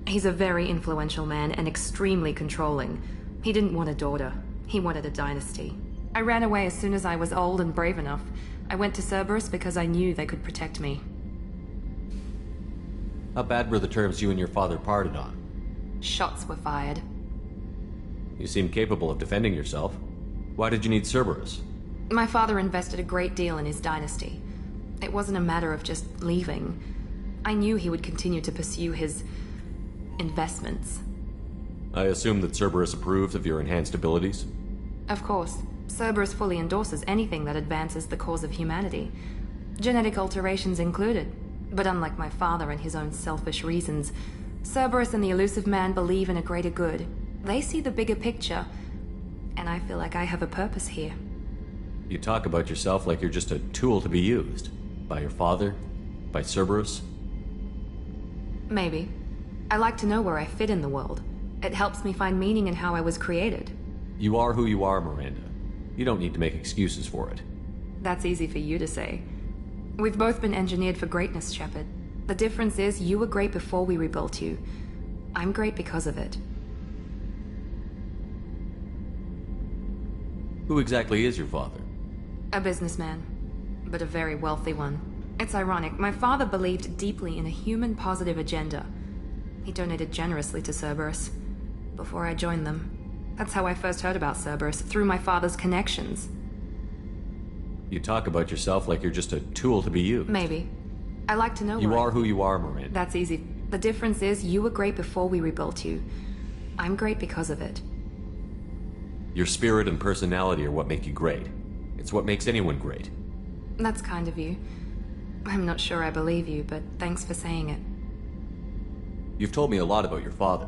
He's a very influential man and extremely controlling. He didn't want a daughter. He wanted a dynasty. I ran away as soon as I was old and brave enough. I went to Cerberus because I knew they could protect me. How bad were the terms you and your father parted on? Shots were fired. You seem capable of defending yourself. Why did you need Cerberus? My father invested a great deal in his dynasty. It wasn't a matter of just leaving. I knew he would continue to pursue his investments. I assume that Cerberus approved of your enhanced abilities? Of course. Cerberus fully endorses anything that advances the cause of humanity. Genetic alterations included. But unlike my father and his own selfish reasons, Cerberus and the elusive man believe in a greater good. They see the bigger picture, and I feel like I have a purpose here. You talk about yourself like you're just a tool to be used. By your father? By Cerberus? Maybe. I like to know where I fit in the world. It helps me find meaning in how I was created. You are who you are, Miranda. You don't need to make excuses for it. That's easy for you to say. We've both been engineered for greatness, Shepard. The difference is you were great before we rebuilt you. I'm great because of it. Who exactly is your father? A businessman, but a very wealthy one. It's ironic, my father believed deeply in a human-positive agenda. He donated generously to Cerberus before I joined them. That's how I first heard about Cerberus, through my father's connections. You talk about yourself like you're just a tool to be used. Maybe. I like to know You are who you are, Miranda. That's easy. The difference is you were great before we rebuilt you. I'm great because of it. Your spirit and personality are what make you great. It's what makes anyone great. That's kind of you. I'm not sure I believe you, but thanks for saying it. You've told me a lot about your father.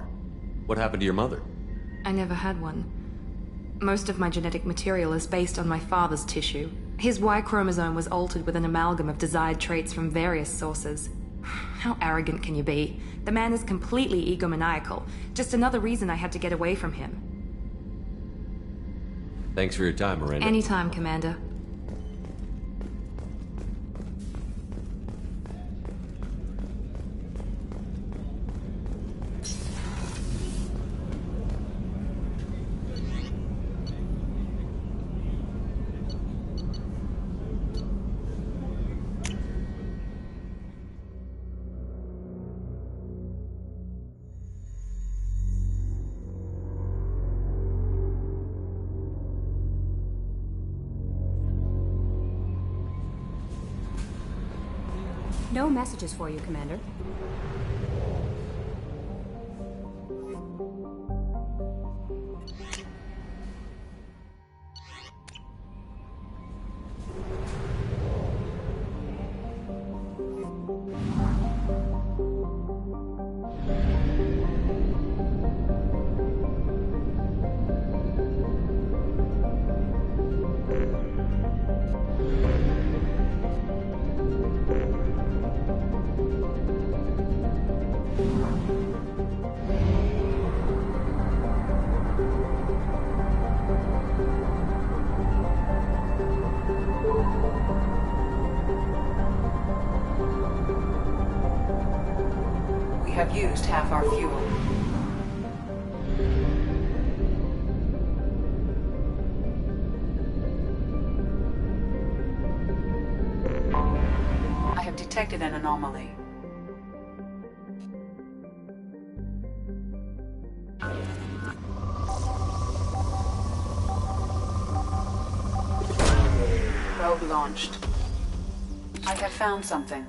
What happened to your mother? I never had one. Most of my genetic material is based on my father's tissue. His Y chromosome was altered with an amalgam of desired traits from various sources. How arrogant can you be? The man is completely egomaniacal. Just another reason I had to get away from him. Thanks for your time, Miranda. Anytime, Commander. No messages for you, Commander. We have used half our fuel. I have detected an anomaly. Probe launched. I have found something.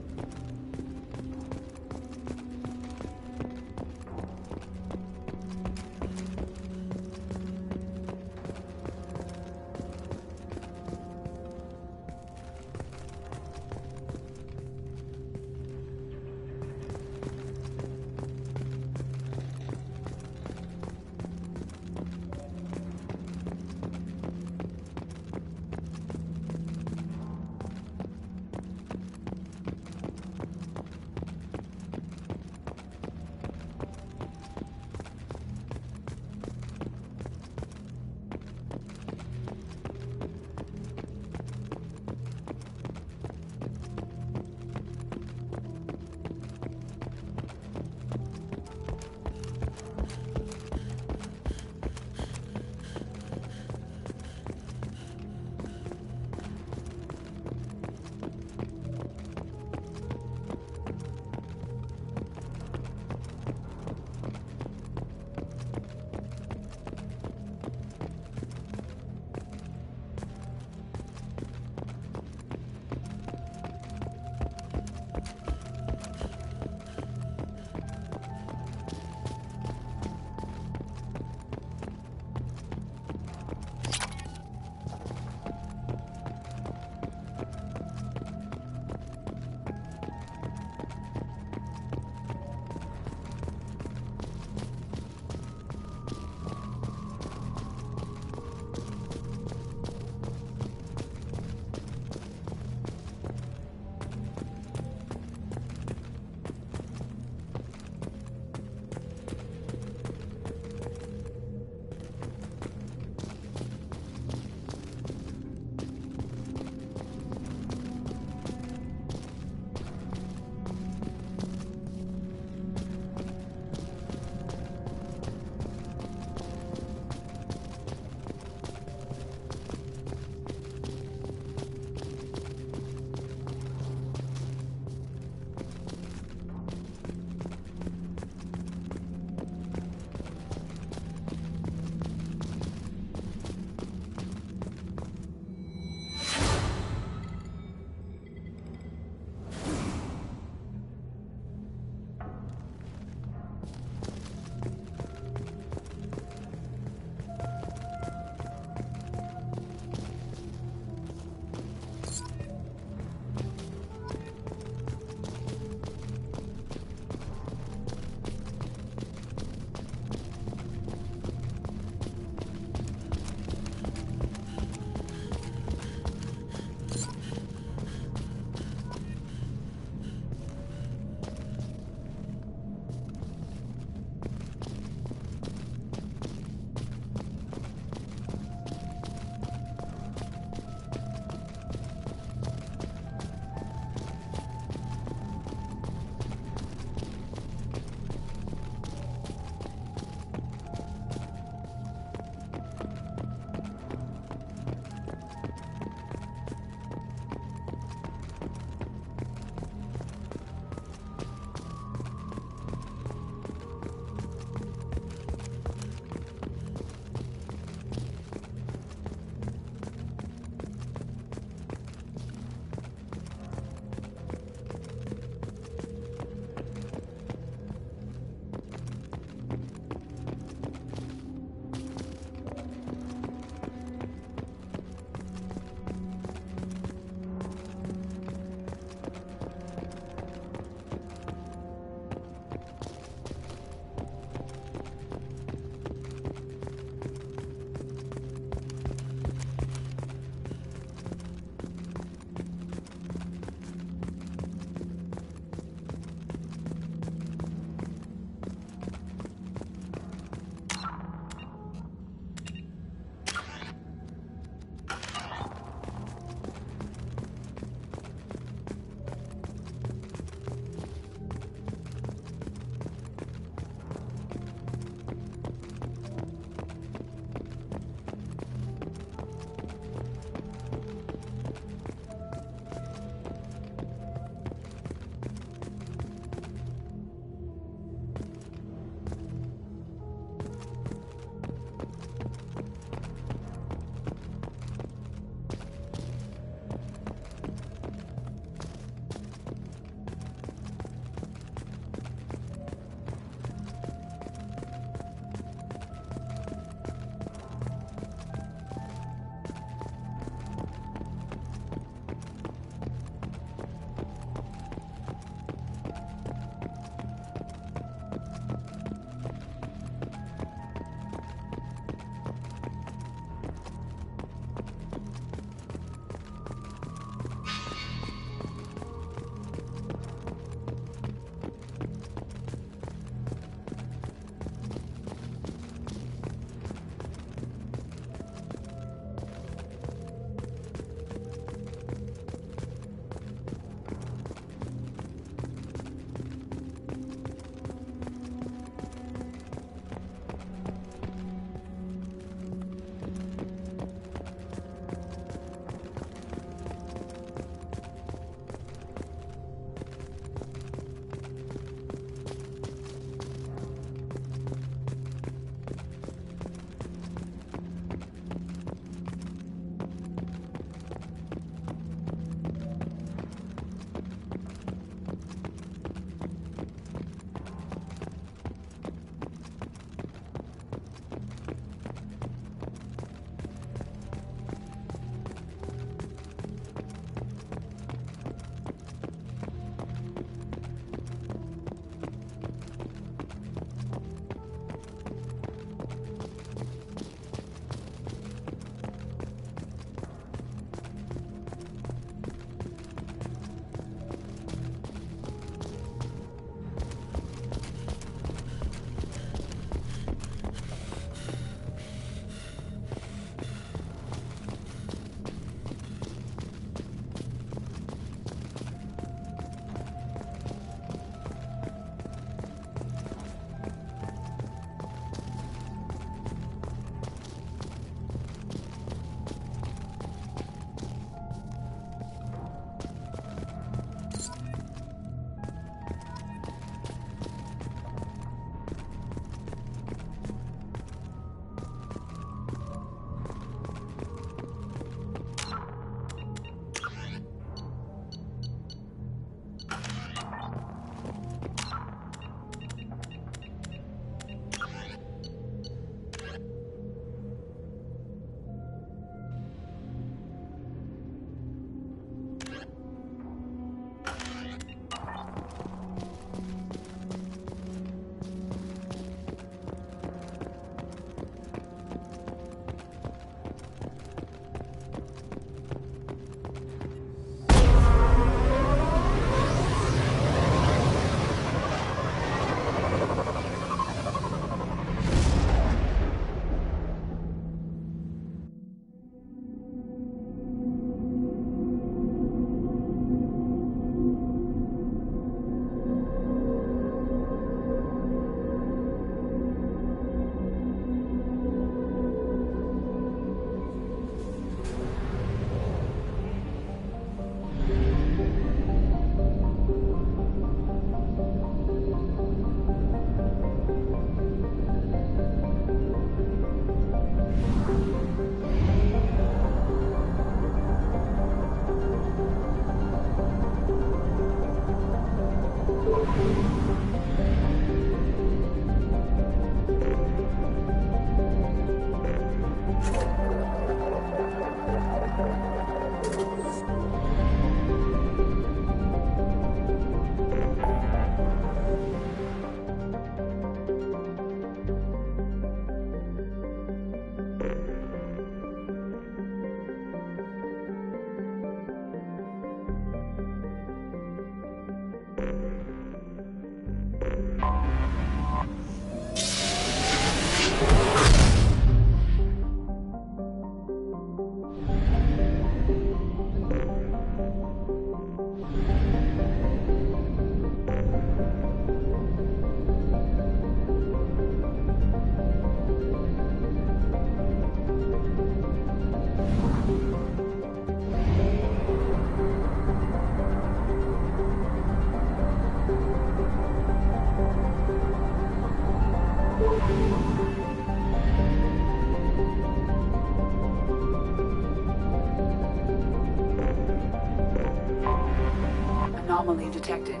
anomaly detected.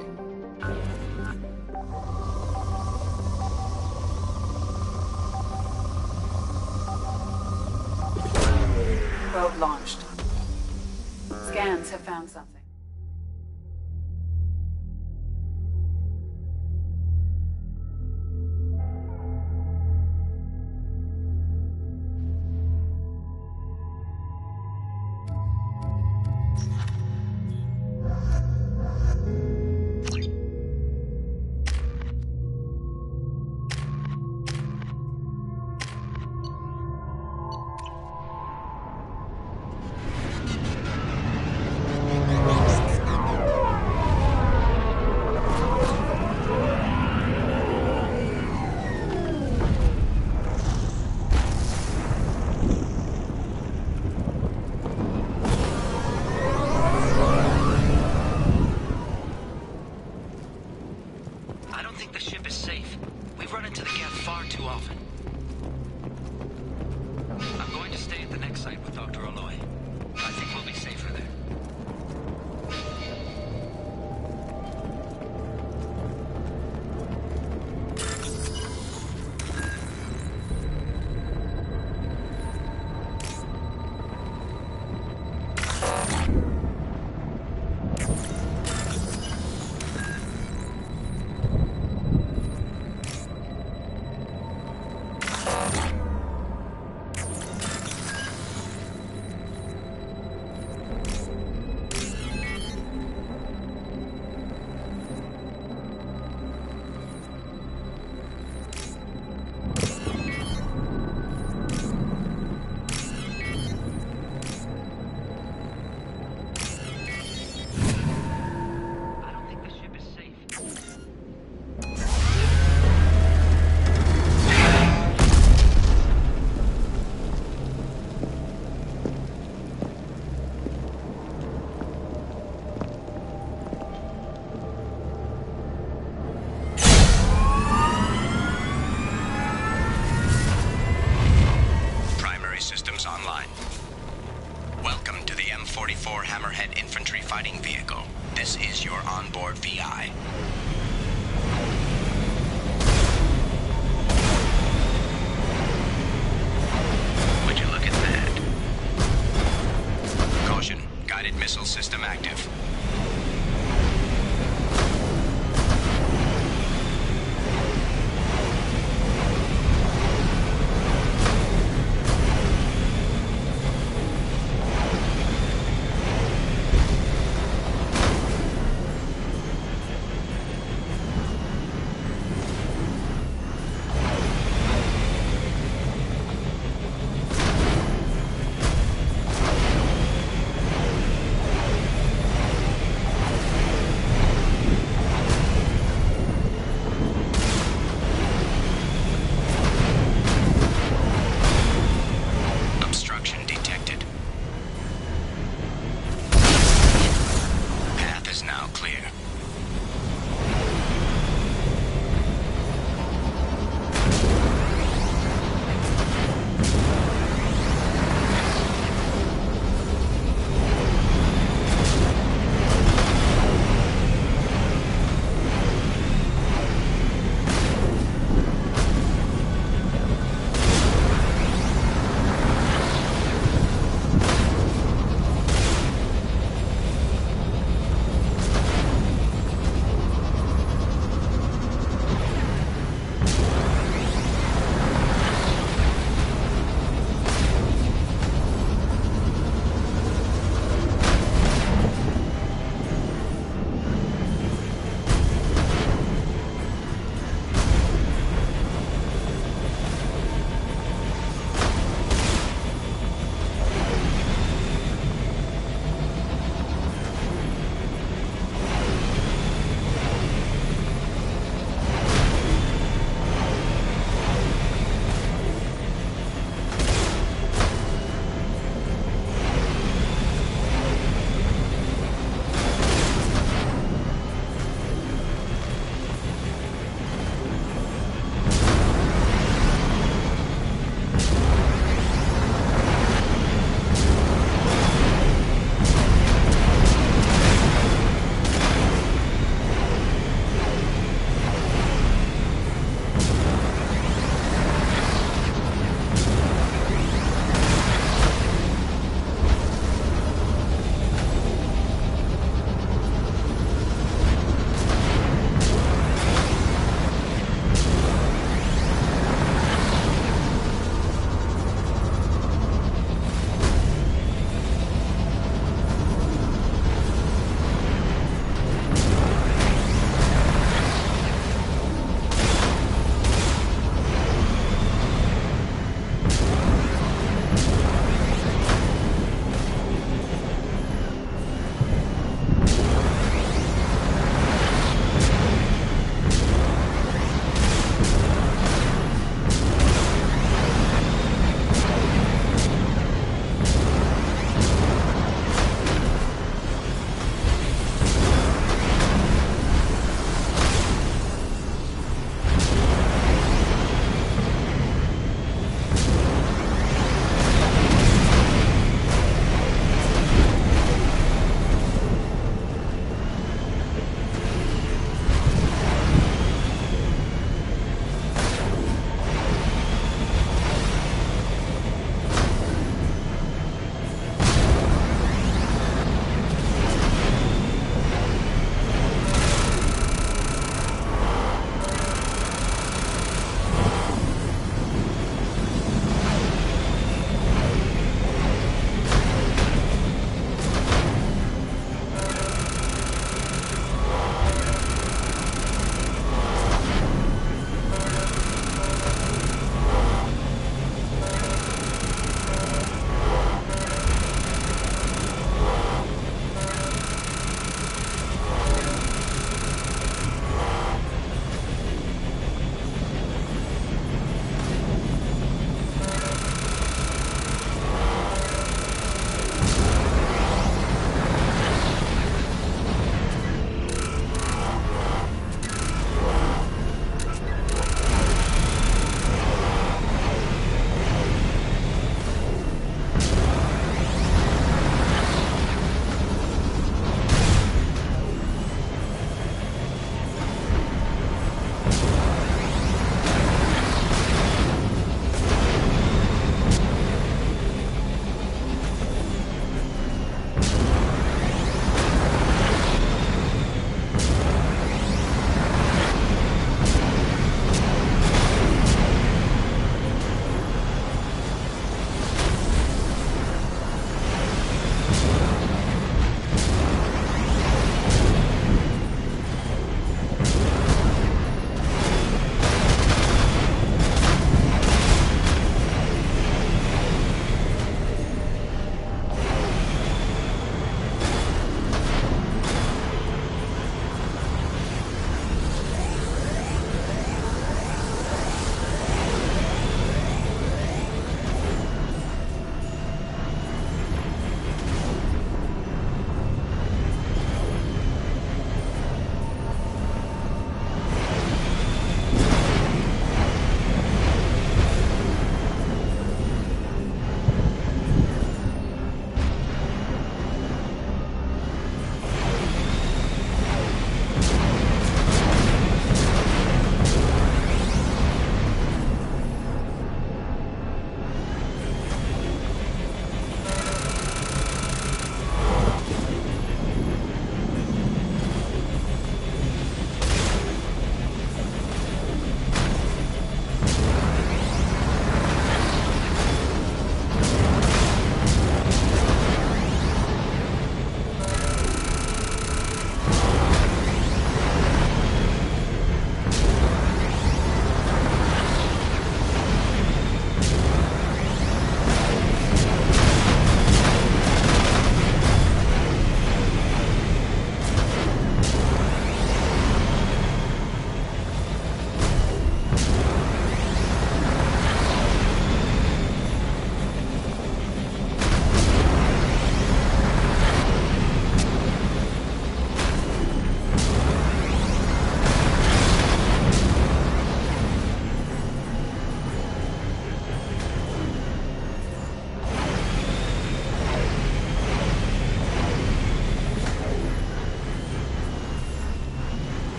Probe launched. Scans have found something. Online. Welcome to the M44 Hammerhead Infantry Fighting Vehicle. This is your onboard VI. Would you look at that? Caution, guided missile system active.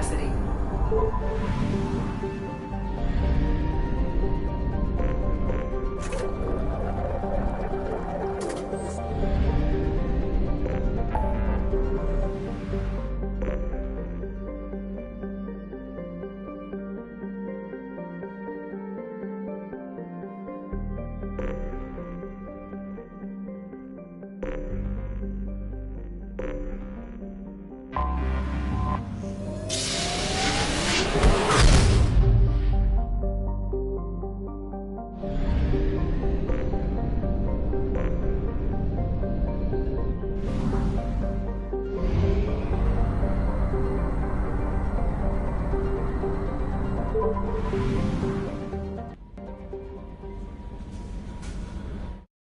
capacity.